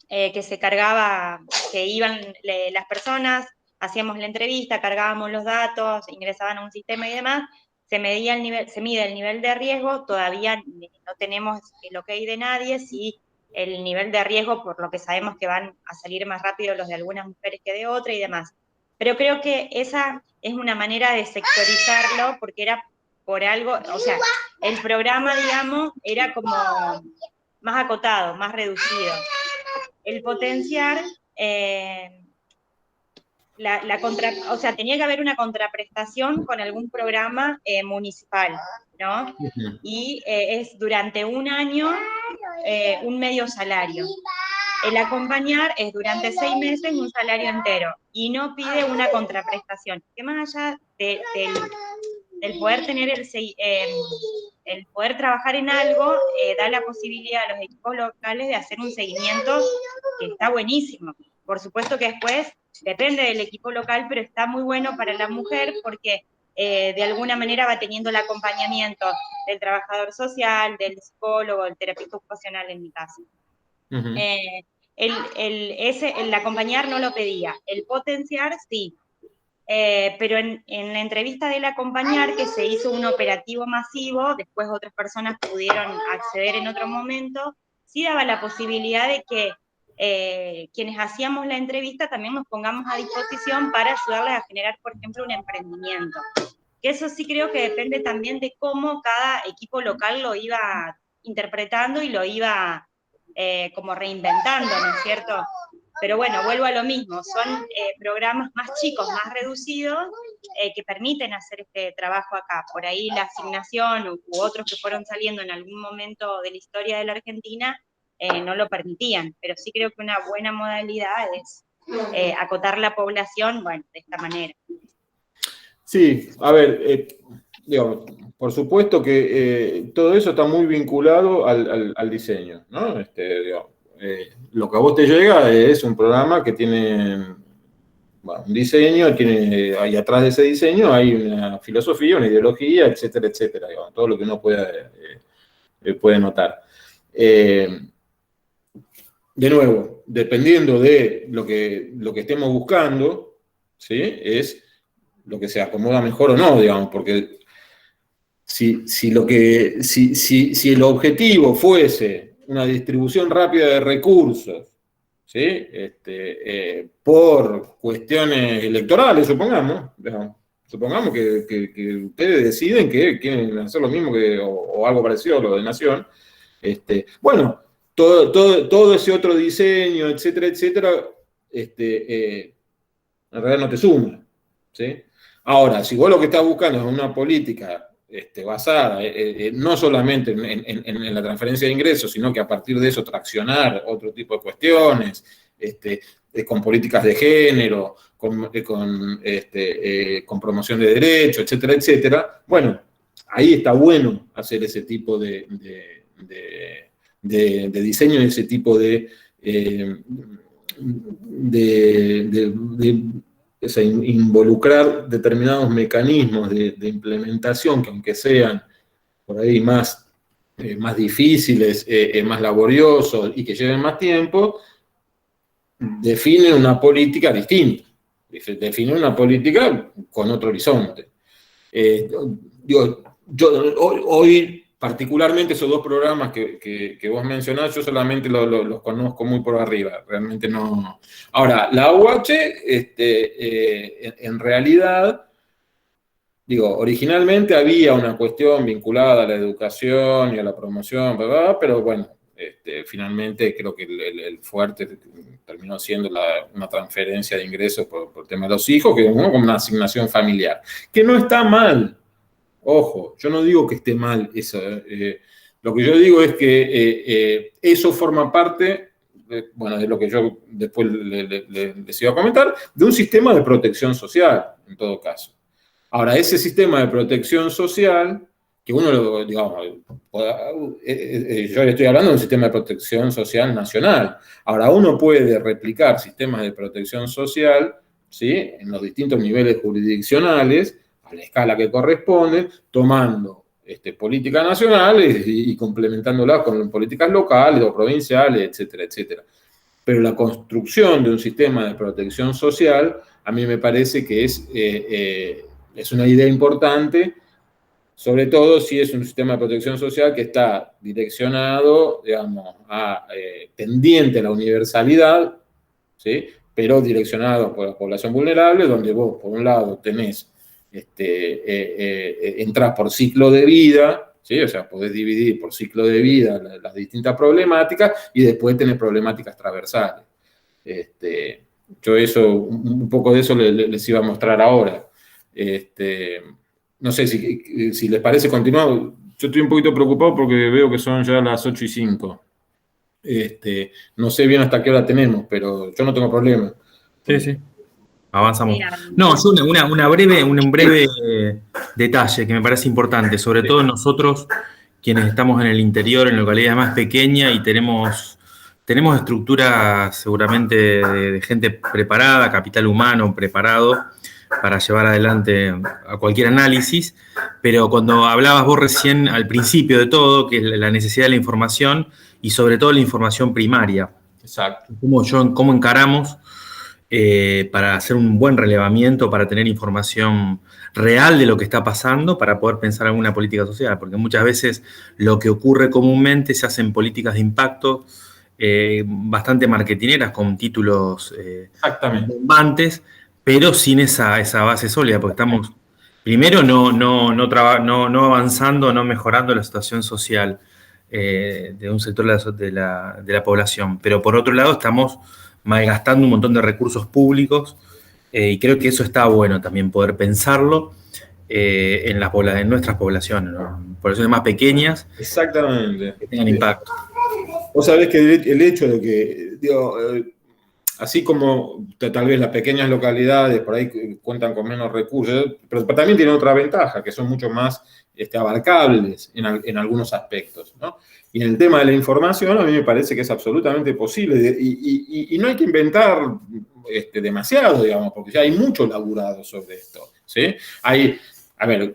que se cargaba, que iban las personas, hacíamos la entrevista, cargábamos los datos, ingresaban a un sistema y demás, se mide el nivel de riesgo, todavía no tenemos el ok de nadie, si el nivel de riesgo, por lo que sabemos que van a salir más rápido los de algunas mujeres que de otras y demás. Pero creo que esa es una manera de sectorizarlo, porque era por algo, o sea, el programa, digamos, era como más acotado, más reducido. El Potenciar, o sea, tenía que haber una contraprestación con algún programa municipal, ¿no? Y es durante un año un medio salario. El Acompañar es durante 6 meses un salario entero y no pide una contraprestación. Que más allá del poder tener el poder trabajar en algo, da la posibilidad a los equipos locales de hacer un seguimiento que está buenísimo. Por supuesto que después depende del equipo local, pero está muy bueno para la mujer porque de alguna manera va teniendo el acompañamiento del trabajador social, del psicólogo, del terapeuta ocupacional en mi caso. Uh-huh. El Acompañar no lo pedía, el Potenciar sí. Pero en la entrevista del Acompañar, que se hizo un operativo masivo, después otras personas pudieron acceder en otro momento, sí daba la posibilidad de que quienes hacíamos la entrevista también nos pongamos a disposición para ayudarles a generar, por ejemplo, un emprendimiento, que eso sí creo que depende también de cómo cada equipo local lo iba interpretando y lo iba como reinventando, ¿no es cierto? Pero bueno, vuelvo a lo mismo, son programas más chicos, más reducidos, que permiten hacer este trabajo acá. Por ahí la asignación u otros que fueron saliendo en algún momento de la historia de la Argentina no lo permitían, pero sí creo que una buena modalidad es acotar la población, bueno, de esta manera. Sí, a ver, digamos, por supuesto que todo eso está muy vinculado al diseño, ¿no? Digamos, lo que a vos te llega es un programa que tiene un diseño, ahí atrás de ese diseño hay una filosofía, una ideología, etcétera, etcétera, digamos, todo lo que uno puede notar. De nuevo, dependiendo de lo que estemos buscando, ¿sí? Es lo que se acomoda mejor o no, digamos, porque si el objetivo fuese una distribución rápida de recursos, ¿sí? Por cuestiones electorales, supongamos que ustedes deciden que quieren hacer lo mismo o algo parecido a lo de Nación, bueno, todo ese otro diseño, etcétera, etcétera, en realidad no te suma, ¿sí? Ahora, si vos lo que estás buscando es una política basada no solamente en la transferencia de ingresos, sino que a partir de eso traccionar otro tipo de cuestiones, con políticas de género, con promoción de derechos, etcétera, etcétera, bueno, ahí está bueno hacer ese tipo de diseño, ese tipo o sea, involucrar determinados mecanismos de implementación que aunque sean por ahí más difíciles, más laboriosos y que lleven más tiempo, definen una política distinta, definen una política con otro horizonte. Yo hoy particularmente esos dos programas que vos mencionás, yo solamente los conozco muy por arriba, realmente no. Ahora, la UH, en realidad, digo, originalmente había una cuestión vinculada a la educación y a la promoción, ¿verdad? Pero bueno, finalmente creo que el fuerte terminó siendo una transferencia de ingresos por el tema de los hijos, que como una asignación familiar, que no está mal. Ojo, yo no digo que esté mal eso. Lo que yo digo es que eso forma parte, de lo que yo después les iba a comentar, de un sistema de protección social, en todo caso. Ahora, ese sistema de protección social, que uno, digamos, yo le estoy hablando de un sistema de protección social nacional. Ahora, uno puede replicar sistemas de protección social, ¿sí? En los distintos niveles jurisdiccionales, a la escala que corresponde, tomando políticas nacionales y complementándolas con políticas locales o provinciales, etcétera, etcétera. Pero la construcción de un sistema de protección social, a mí me parece que es una idea importante, sobre todo si es un sistema de protección social que está direccionado, digamos, tendiente a la universalidad, ¿sí? Pero direccionado por la población vulnerable, donde vos, por un lado, tenés entrás por ciclo de vida, ¿sí? O sea, podés dividir por ciclo de vida las distintas problemáticas y después tenés problemáticas transversales. Yo un poco de eso les iba a mostrar ahora. No sé si les parece continuar. Yo estoy un poquito preocupado porque veo que son ya las 8:05. No sé bien hasta qué hora tenemos, pero yo no tengo problema. Sí. Avanzamos. No, yo un breve detalle que me parece importante, sobre todo nosotros quienes estamos en el interior, en localidades más pequeñas y tenemos estructuras seguramente de gente preparada, capital humano preparado para llevar adelante a cualquier análisis, pero cuando hablabas vos recién al principio de todo, que es la necesidad de la información y sobre todo la información primaria. Exacto. ¿Cómo encaramos para hacer un buen relevamiento, para tener información real de lo que está pasando, para poder pensar en una política social? Porque muchas veces lo que ocurre comúnmente se hacen políticas de impacto bastante marketineras, con títulos bombantes, pero sin esa base sólida, porque estamos Primero, no avanzando, no mejorando la situación social de un sector de la población. Pero por otro lado, estamos malgastando un montón de recursos públicos y creo que eso está bueno también poder pensarlo en nuestras poblaciones, ¿no? Poblaciones más pequeñas. Exactamente. Que tengan impacto. Vos sabés que el hecho de que, digo, así como tal vez las pequeñas localidades por ahí cuentan con menos recursos, pero también tienen otra ventaja, que son mucho más abarcables en algunos aspectos, ¿no? Y en el tema de la información, a mí me parece que es absolutamente posible, y no hay que inventar demasiado, digamos, porque ya hay mucho laburado sobre esto, ¿sí? A ver,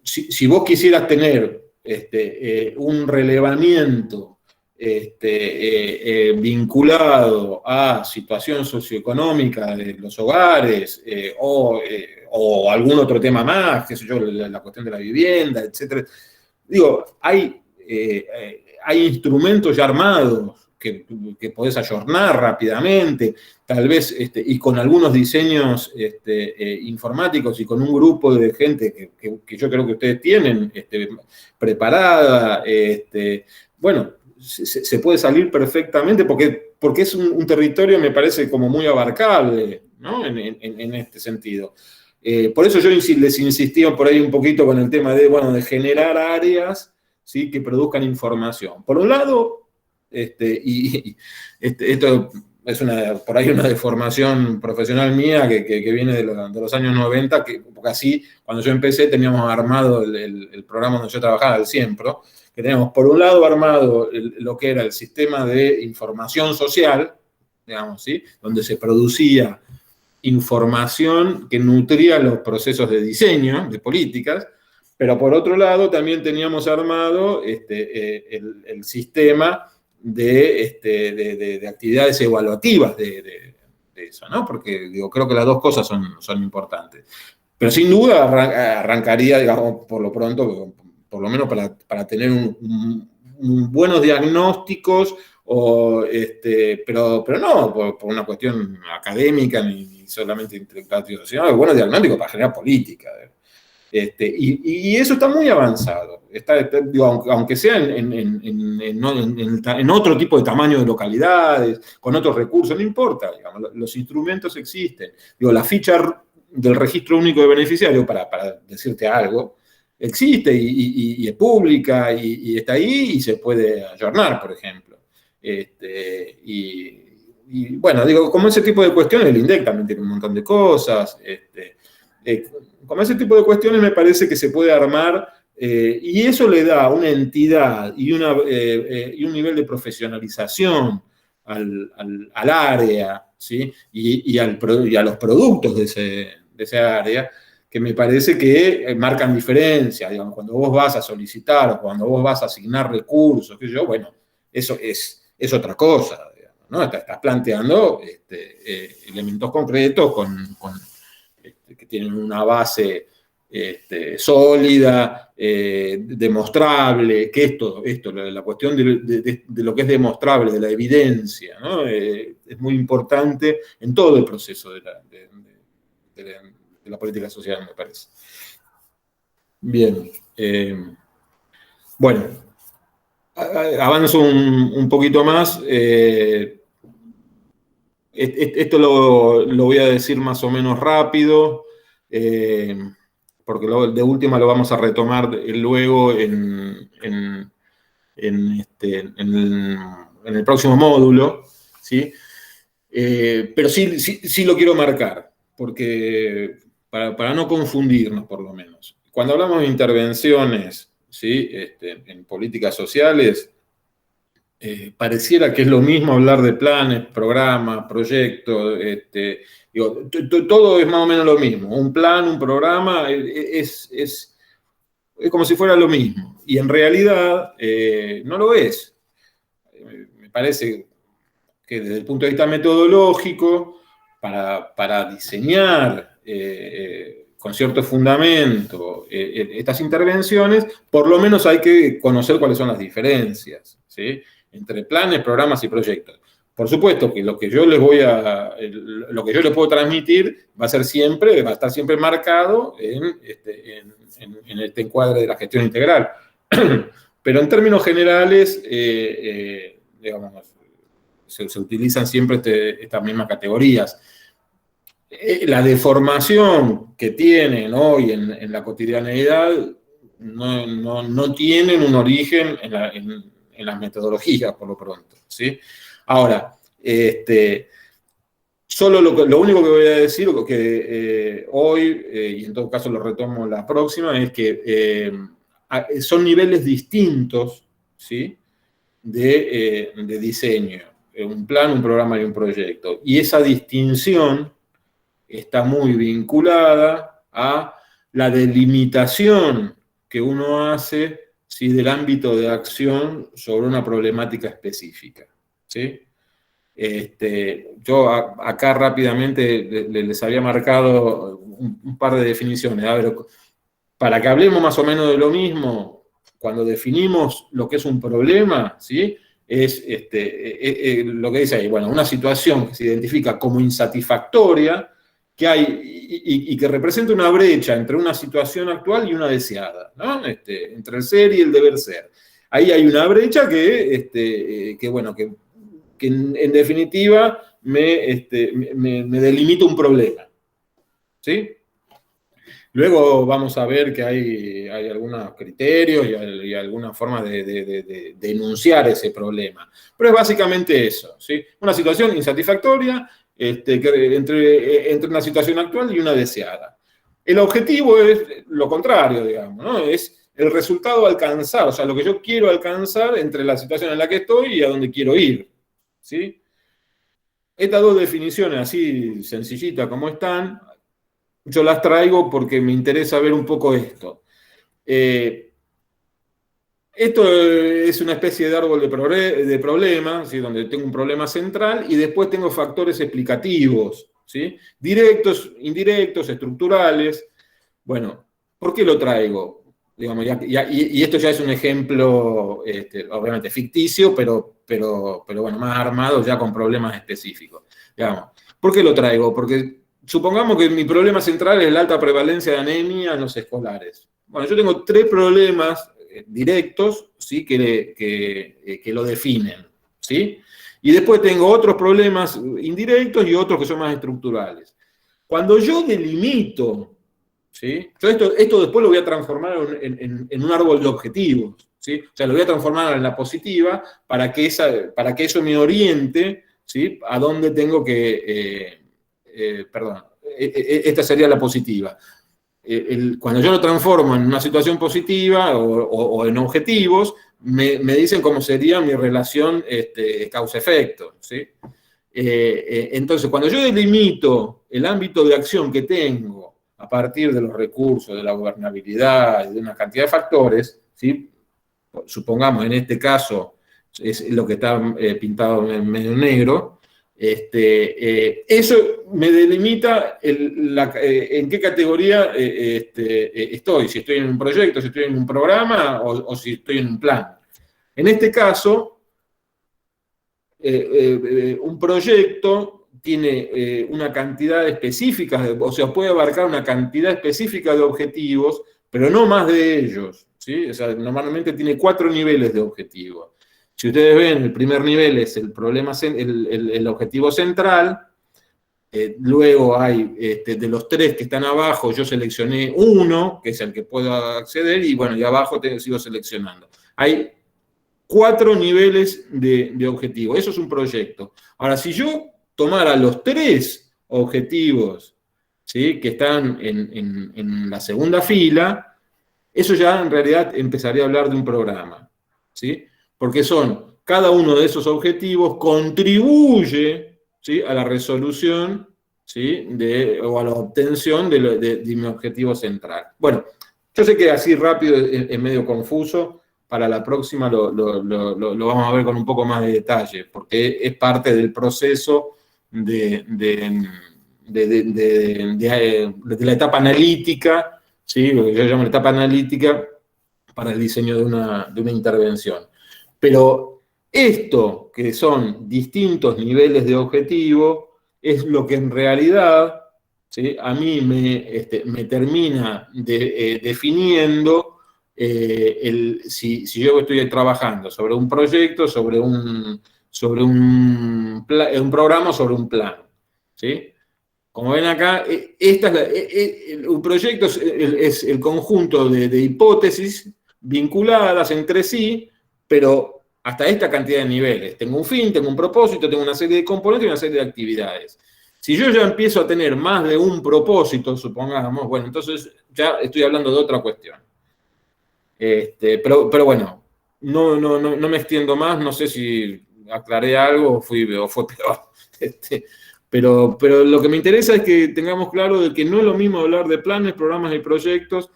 si vos quisieras tener un relevamiento vinculado a situación socioeconómica de los hogares o algún otro tema más, qué sé yo, la cuestión de la vivienda, etcétera. Digo, hay instrumentos ya armados que podés ayornar rápidamente, tal vez, y con algunos diseños informáticos y con un grupo de gente que yo creo que ustedes tienen preparada, bueno, se puede salir perfectamente porque es un territorio, me parece, como muy abarcable, ¿no? En este sentido. Por eso yo les insistía por ahí un poquito con el tema de generar áreas, ¿sí?, que produzcan información. Por un lado, esto es por ahí una deformación profesional mía que viene de los años 90, porque así, cuando yo empecé, teníamos armado el programa donde yo trabajaba, el Siempro, que teníamos por un lado armado lo que era el sistema de información social, digamos, ¿sí?, donde se producía información que nutría los procesos de diseño de políticas, pero por otro lado también teníamos armado el sistema de actividades evaluativas de eso, ¿no? Porque creo que las dos cosas son importantes. Pero sin duda arrancaría, digamos, por lo pronto, por lo menos para tener buenos diagnósticos, pero no por una cuestión académica ni solamente intelectual, sino buenos diagnósticos para generar política. Y eso está muy avanzado, aunque sea en otro tipo de tamaño de localidades, con otros recursos, no importa, digamos, los instrumentos existen. La ficha del registro único de beneficiarios, para decirte algo, existe y es pública y está ahí y se puede ayornar, por ejemplo. Y bueno, como ese tipo de cuestiones, el INDEC también tiene un montón de cosas. Como ese tipo de cuestiones me parece que se puede armar y eso le da una entidad y un nivel de profesionalización al área, ¿sí? y a los productos de ese área, que me parece que marcan diferencia. Digamos, cuando vos vas a solicitar o cuando vos vas a asignar recursos, bueno, eso es otra cosa, digamos, ¿no? Estás planteando elementos concretos que tienen una base sólida, demostrable, que esto la cuestión de lo que es demostrable, de la evidencia, ¿no? Es muy importante en todo el proceso de la política social, me parece. Bien. Bueno, avanzo un poquito más. Esto lo voy a decir más o menos rápido, porque de última lo vamos a retomar luego en el próximo módulo, ¿sí? Pero sí lo quiero marcar, porque para no confundirnos, por lo menos. Cuando hablamos de intervenciones, ¿sí?, en políticas sociales, pareciera que es lo mismo hablar de planes, programas, proyectos, todo es más o menos lo mismo. Un plan, un programa es como si fuera lo mismo. Y en realidad no lo es. Me parece que desde el punto de vista metodológico, para diseñar con cierto fundamento estas intervenciones, por lo menos hay que conocer cuáles son las diferencias, ¿sí?, entre planes, programas y proyectos. por supuesto que lo que yo les puedo transmitir va a estar siempre marcado en este encuadre de la gestión integral. Pero en términos generales, digamos, se utilizan siempre estas mismas categorías. La deformación que tienen hoy en la cotidianeidad no tienen un origen en las metodologías, por lo pronto, ¿sí? Ahora, solo lo único que voy a decir, que hoy, y en todo caso lo retomo la próxima, es que son niveles distintos, ¿sí?, de diseño. Un plan, un programa y un proyecto. Y esa distinción está muy vinculada a la delimitación que uno hace, ¿sí?, del ámbito de acción sobre una problemática específica, ¿sí? Yo acá rápidamente les había marcado un par de definiciones. A ver, para que hablemos más o menos de lo mismo, cuando definimos lo que es un problema, ¿sí?, es lo que dice ahí, bueno, una situación que se identifica como insatisfactoria, que hay y que representa una brecha entre una situación actual y una deseada, ¿no? Entre el ser y el deber ser. Ahí hay una brecha que en definitiva me delimita un problema, ¿sí? Luego vamos a ver que hay algunos criterios y alguna forma de enunciar ese problema. Pero es básicamente eso, ¿sí? Una situación insatisfactoria entre una situación actual y una deseada. El objetivo es lo contrario, digamos, ¿no? Es el resultado a alcanzar, o sea, lo que yo quiero alcanzar entre la situación en la que estoy y a donde quiero ir, ¿sí? Estas dos definiciones, así sencillitas como están, yo las traigo porque me interesa ver un poco esto. Esto es una especie de árbol de problemas, ¿sí?, donde tengo un problema central y después tengo factores explicativos, ¿sí?, directos, indirectos, estructurales. Bueno, ¿por qué lo traigo? Digamos, y esto ya es un ejemplo, obviamente ficticio, pero bueno, más armado ya con problemas específicos. Digamos, ¿por qué lo traigo? Porque supongamos que mi problema central es la alta prevalencia de anemia en los escolares. Bueno, yo tengo 3 problemas directos, ¿sí?, que lo definen, ¿sí? Y después tengo otros problemas indirectos y otros que son más estructurales. Cuando yo delimito, ¿sí?, yo esto después lo voy a transformar en un árbol de objetivos, ¿sí? O sea, lo voy a transformar en la positiva para que eso me oriente, ¿sí?, a dónde tengo que... esta sería la positiva. Cuando yo lo transformo en una situación positiva o en objetivos, me dicen cómo sería mi relación causa-efecto, ¿sí? Entonces, cuando yo delimito el ámbito de acción que tengo a partir de los recursos, de la gobernabilidad, de una cantidad de factores, ¿sí?, supongamos en este caso es lo que está pintado en medio negro, eso me delimita en qué categoría estoy, si estoy en un proyecto, si estoy en un programa o si estoy en un plan. En este caso, un proyecto tiene una cantidad específica, o sea, puede abarcar una cantidad específica de objetivos, pero no más de ellos, ¿sí? O sea, normalmente tiene 4 niveles de objetivos. Si ustedes ven, el primer nivel es el objetivo central, luego hay, de los 3 que están abajo, yo seleccioné uno, que es el que puedo acceder, y bueno, y abajo sigo seleccionando. Hay 4 niveles de objetivos, eso es un proyecto. Ahora, si yo tomara los 3 objetivos, ¿sí?, que están en la segunda fila, eso ya en realidad empezaría a hablar de un programa, ¿sí? Porque cada uno de esos objetivos contribuye, ¿sí?, a la resolución, ¿sí?, o a la obtención de mi objetivo central. Bueno, yo sé que así rápido es medio confuso, para la próxima lo vamos a ver con un poco más de detalle, porque es parte del proceso de la etapa analítica, ¿sí?, lo que yo llamo la etapa analítica para el diseño de una intervención. Pero Esto, que son distintos niveles de objetivo, es lo que en realidad, ¿sí?, a mí me termina definiendo si yo estoy trabajando sobre un proyecto, sobre un programa, sobre un plan, ¿sí? Como ven acá, un proyecto es el conjunto de hipótesis vinculadas entre sí, pero hasta esta cantidad de niveles. Tengo un fin, tengo un propósito, tengo una serie de componentes y una serie de actividades. Si yo ya empiezo a tener más de un propósito, supongamos, bueno, entonces ya estoy hablando de otra cuestión. Pero bueno, no me extiendo más, no sé si aclaré algo o fue peor. Pero lo que me interesa es que tengamos claro de que no es lo mismo hablar de planes, programas y proyectos,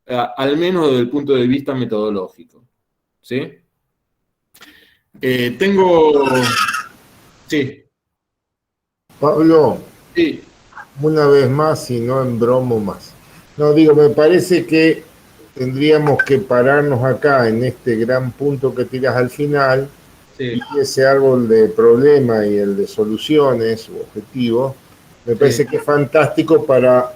al menos desde el punto de vista metodológico. ¿Sí? Sí. Pablo, Sí. una vez más y no en bromo más. No, digo, me parece que tendríamos que pararnos acá en este gran punto que tiras al final, Sí. y ese árbol de problema y el de soluciones u objetivos, me parece que es fantástico para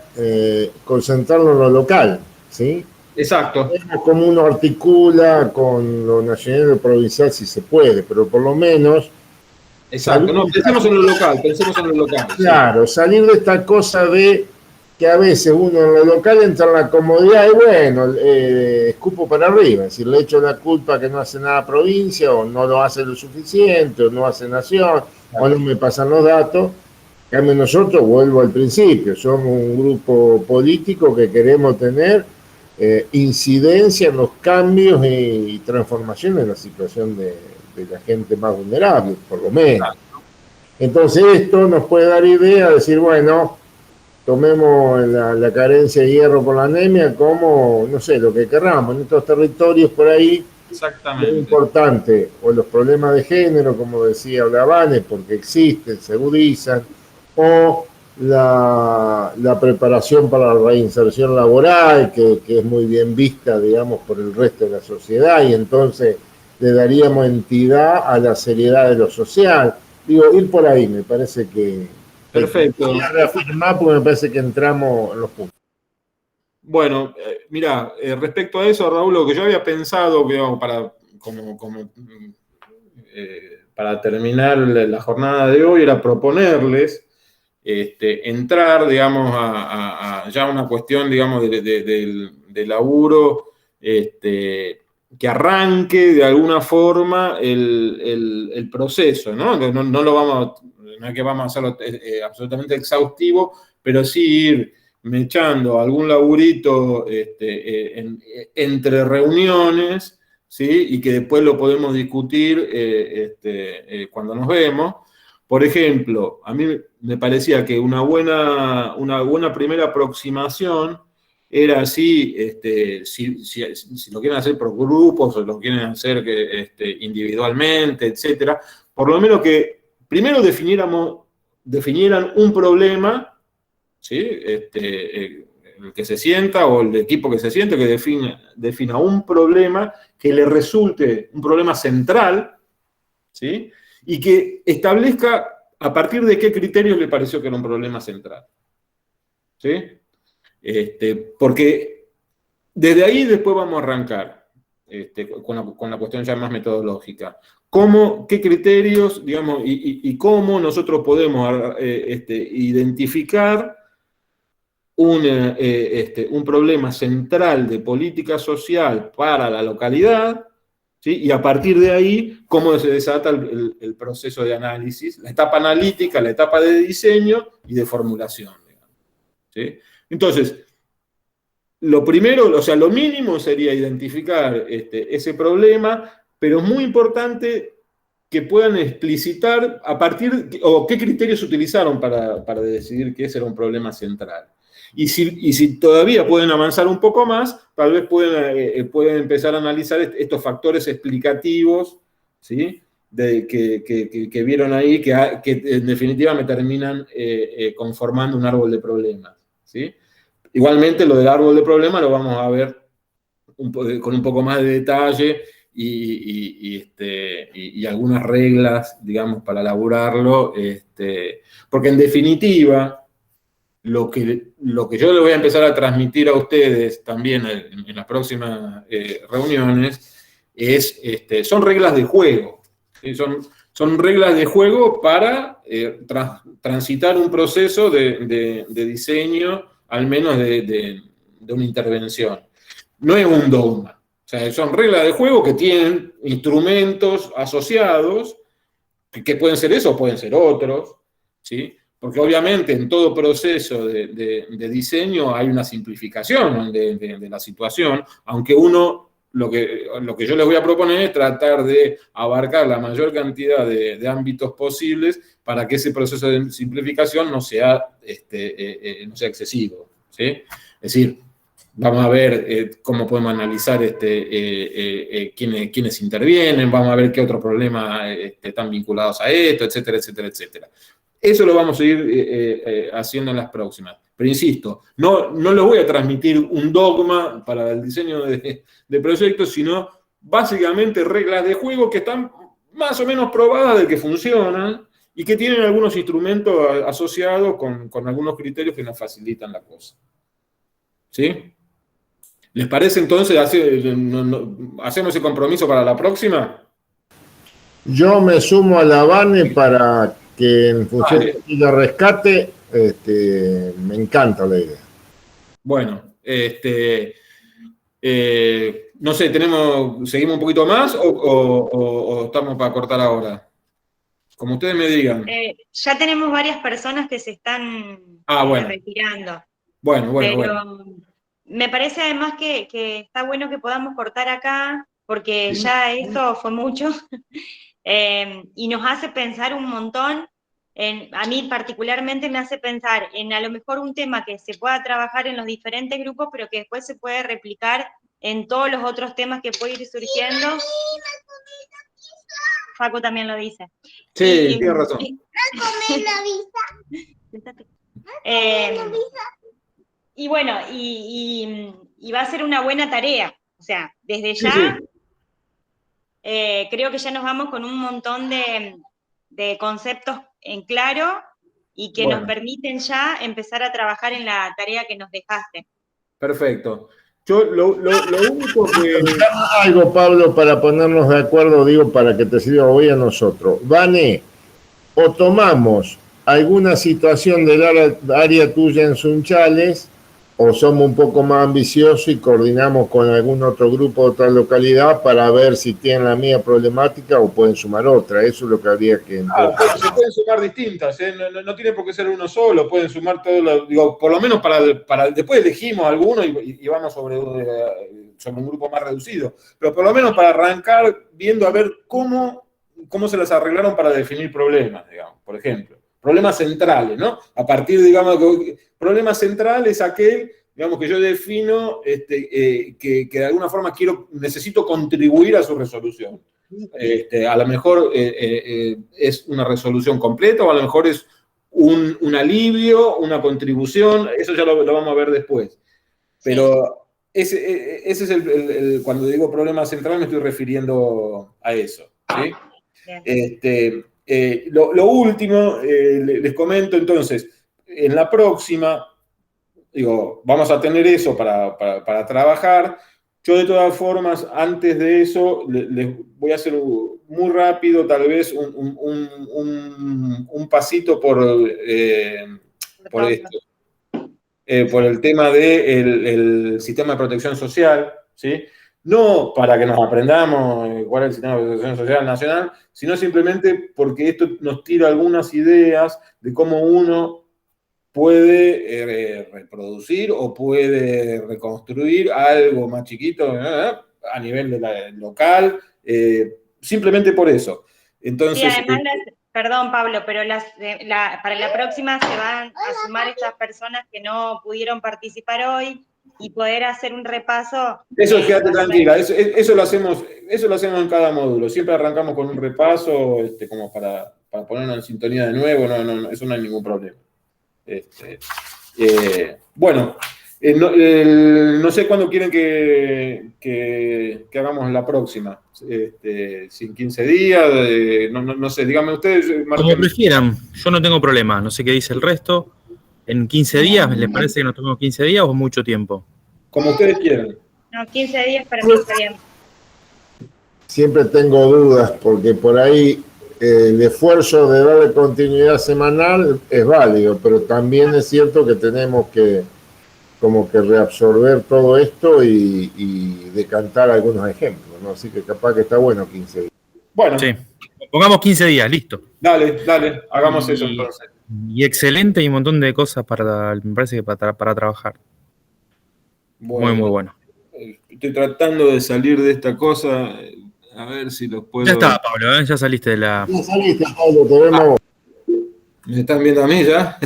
concentrarlo en lo local, ¿sí? Exacto. Vemos cómo uno articula con lo nacional y lo provincial si se puede, pero por lo menos... Exacto. No, pensemos en lo local, Claro, sí. salir de esta cosa de que a veces uno en lo local entra en la comodidad y bueno, escupo para arriba, es decir, le echo la culpa que no hace nada provincia, o no lo hace lo suficiente, o no hace nación, o no me pasan los datos. En cambio nosotros, vuelvo al principio, somos un grupo político que queremos tener incidencia en los cambios y transformaciones en la situación de la gente más vulnerable, por lo menos. Entonces esto nos puede dar idea de decir, bueno, tomemos la carencia de hierro por la anemia como, no sé, lo que querramos. En estos territorios por ahí, Exactamente. lo importante, o los problemas de género, como decía Blavane, porque existen, se agudizan, o la preparación para la reinserción laboral, que es muy bien vista, digamos, por el resto de la sociedad, y entonces le daríamos entidad a la seriedad de lo social. Digo, ir por ahí, me parece que... Perfecto. Voy a reafirmar porque me parece que entramos en los puntos. Bueno, mira, respecto a eso, Raúl, lo que yo había pensado, que para terminar la jornada de hoy, era proponerles entrar, digamos, a ya una cuestión, digamos, de laburo, que arranque de alguna forma el proceso, ¿no? No lo vamos, no es que vamos a hacerlo absolutamente exhaustivo, pero sí ir mechando algún laburito entre reuniones, ¿sí? Y que después lo podemos discutir cuando nos vemos. Por ejemplo, a mí me parecía que una buena primera aproximación era así, si lo quieren hacer por grupos o lo quieren hacer individualmente, etcétera, por lo menos que primero definieran un problema, ¿sí? El que se sienta o el equipo que se siente, que defina un problema que le resulte un problema central, ¿sí? Y que establezca a partir de qué criterios le pareció que era un problema central. ¿Sí? Porque desde ahí después vamos a arrancar con la cuestión ya más metodológica. ¿Qué criterios, digamos, y cómo nosotros podemos identificar un problema central de política social para la localidad, ¿sí? Y a partir de ahí, cómo se desata el proceso de análisis, la etapa analítica, la etapa de diseño y de formulación, digamos, ¿sí? Entonces, lo primero, o sea, lo mínimo sería identificar ese problema, pero es muy importante que puedan explicitar o qué criterios utilizaron para decidir que ese era un problema central. Y si todavía pueden avanzar un poco más, tal vez pueden empezar a analizar estos factores explicativos, ¿sí? Que vieron ahí, que en definitiva me terminan conformando un árbol de problemas, ¿sí? Igualmente, lo del árbol de problemas lo vamos a ver con un poco más de detalle y algunas reglas, digamos, para elaborarlo, porque en definitiva, lo que yo le voy a empezar a transmitir a ustedes también en las próximas reuniones son reglas de juego. ¿Sí? Son reglas de juego para transitar un proceso de diseño, al menos de una intervención. No es un dogma. O sea, son reglas de juego que tienen instrumentos asociados, que pueden ser eso o pueden ser otros, ¿sí? Porque obviamente en todo proceso de diseño hay una simplificación de la situación, aunque lo que yo les voy a proponer es tratar de abarcar la mayor cantidad de ámbitos posibles para que ese proceso de simplificación no sea excesivo, ¿sí? Es decir, vamos a ver cómo podemos analizar quiénes intervienen, vamos a ver qué otros problemas están vinculados a esto, etcétera, etcétera, etcétera. Eso lo vamos a ir haciendo en las próximas. Pero insisto, no les voy a transmitir un dogma para el diseño de proyectos, sino básicamente reglas de juego que están más o menos probadas de que funcionan y que tienen algunos instrumentos asociados con algunos criterios que nos facilitan la cosa. ¿Sí? ¿Les parece entonces hacemos ese compromiso para la próxima? Yo me sumo a la Vane para que en función de rescate, me encanta la idea. Bueno, no sé, ¿seguimos un poquito más o estamos para cortar ahora? Como ustedes me digan. Ya tenemos varias personas que se están retirando. Bueno. Me parece además que está bueno que podamos cortar acá, porque ya esto fue mucho, y nos hace pensar un montón. A mí particularmente me hace pensar en a lo mejor un tema que se pueda trabajar en los diferentes grupos, pero que después se puede replicar en todos los otros temas que puede ir surgiendo. Facu también lo dice. Sí, tiene razón. Y bueno, y va a ser una buena tarea. O sea, desde ya, creo que ya nos vamos con un montón de conceptos en claro y que nos permiten ya empezar a trabajar en la tarea que nos dejaste. Perfecto. Yo lo único que... Algo, Pablo, para ponernos de acuerdo, digo, para que te sirva hoy a nosotros. Vane, o tomamos alguna situación del área tuya en Sunchales, o somos un poco más ambiciosos y coordinamos con algún otro grupo de otra localidad para ver si tienen la misma problemática o pueden sumar otra. Eso es lo que habría que entender. Se pueden sumar distintas, no tiene por qué ser uno solo, pueden sumar todos, por lo menos para después elegimos alguno y vamos sobre un grupo más reducido, pero por lo menos para arrancar viendo a ver cómo se las arreglaron para definir problemas, digamos, por ejemplo. Problemas centrales, ¿no? A partir, digamos, problema central es aquel, digamos, que yo defino que de alguna forma necesito contribuir a su resolución. A lo mejor es una resolución completa o a lo mejor es un alivio, una contribución, eso ya lo vamos a ver después. Pero ese es cuando digo problema central me estoy refiriendo a eso, ¿sí? Lo último, les comento entonces, en la próxima, vamos a tener eso para trabajar. Yo de todas formas, antes de eso, les voy a hacer muy rápido, tal vez un pasito por esto. Por el tema del sistema de protección social, ¿sí? No para que nos aprendamos cuál es el sistema de protección social nacional, sino simplemente porque esto nos tira algunas ideas de cómo uno puede reproducir o puede reconstruir algo más chiquito a nivel local, simplemente por eso. Entonces, sí, además, perdón Pablo, pero para la próxima se van a sumar estas personas que no pudieron participar hoy y poder hacer un repaso. Eso quédate tranquila, eso lo hacemos en cada módulo. Siempre arrancamos con un repaso, como para ponernos en sintonía de nuevo, no, eso no hay ningún problema. Bueno, No sé cuándo quieren que hagamos la próxima. Si en 15 días, no sé, díganme ustedes. Como prefieran, yo no tengo problema, no sé qué dice el resto. ¿En 15 días? ¿Les parece que nos tomemos 15 días o mucho tiempo? Como ustedes quieran. No, 15 días para mí está bien. Siempre tengo dudas porque por ahí el esfuerzo de darle continuidad semanal es válido, pero también es cierto que tenemos que como que reabsorber todo esto y decantar algunos ejemplos, ¿no? Así que capaz que está bueno 15 días. Bueno. Sí, pongamos 15 días, listo. Dale, hagamos eso entonces. Y excelente y un montón de cosas me parece que para trabajar. Bueno, muy bueno. Estoy tratando de salir de esta cosa, a ver si los puedo... Ya está, Pablo, ya saliste de la... Ya saliste, Pablo, te vemos. ¿Me están viendo a mí ya?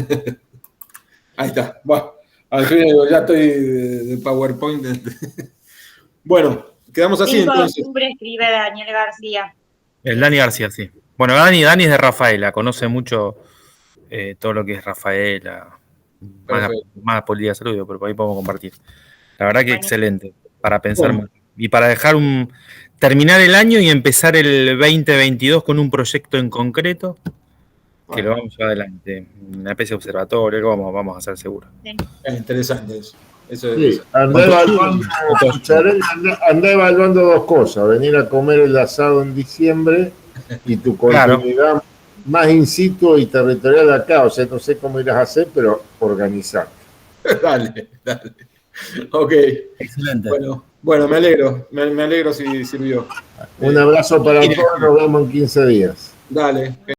Ahí está, bueno, al fin ya estoy de PowerPoint. Bueno, quedamos así entonces. Escribe Daniel García. El Dani García, sí. Bueno, Dani es de Rafaela, conoce mucho todo lo que es Rafaela, más política de salud, pero por ahí podemos compartir. La verdad que excelente, para pensar mucho. Y para dejar terminar el año y empezar el 2022 con un proyecto en concreto, que lo vamos a llevar adelante. Una especie de observatorio, algo vamos a hacer seguro. Sí. Es interesante eso. Sí, andá evaluando dos cosas, venir a comer el asado en diciembre y tu continuidad más in situ y territorial acá, o sea, no sé cómo irás a hacer, pero organizar. Dale. Ok. Excelente. Bueno, me alegro si sirvió. Un abrazo para todos, nos vemos en 15 días. Dale.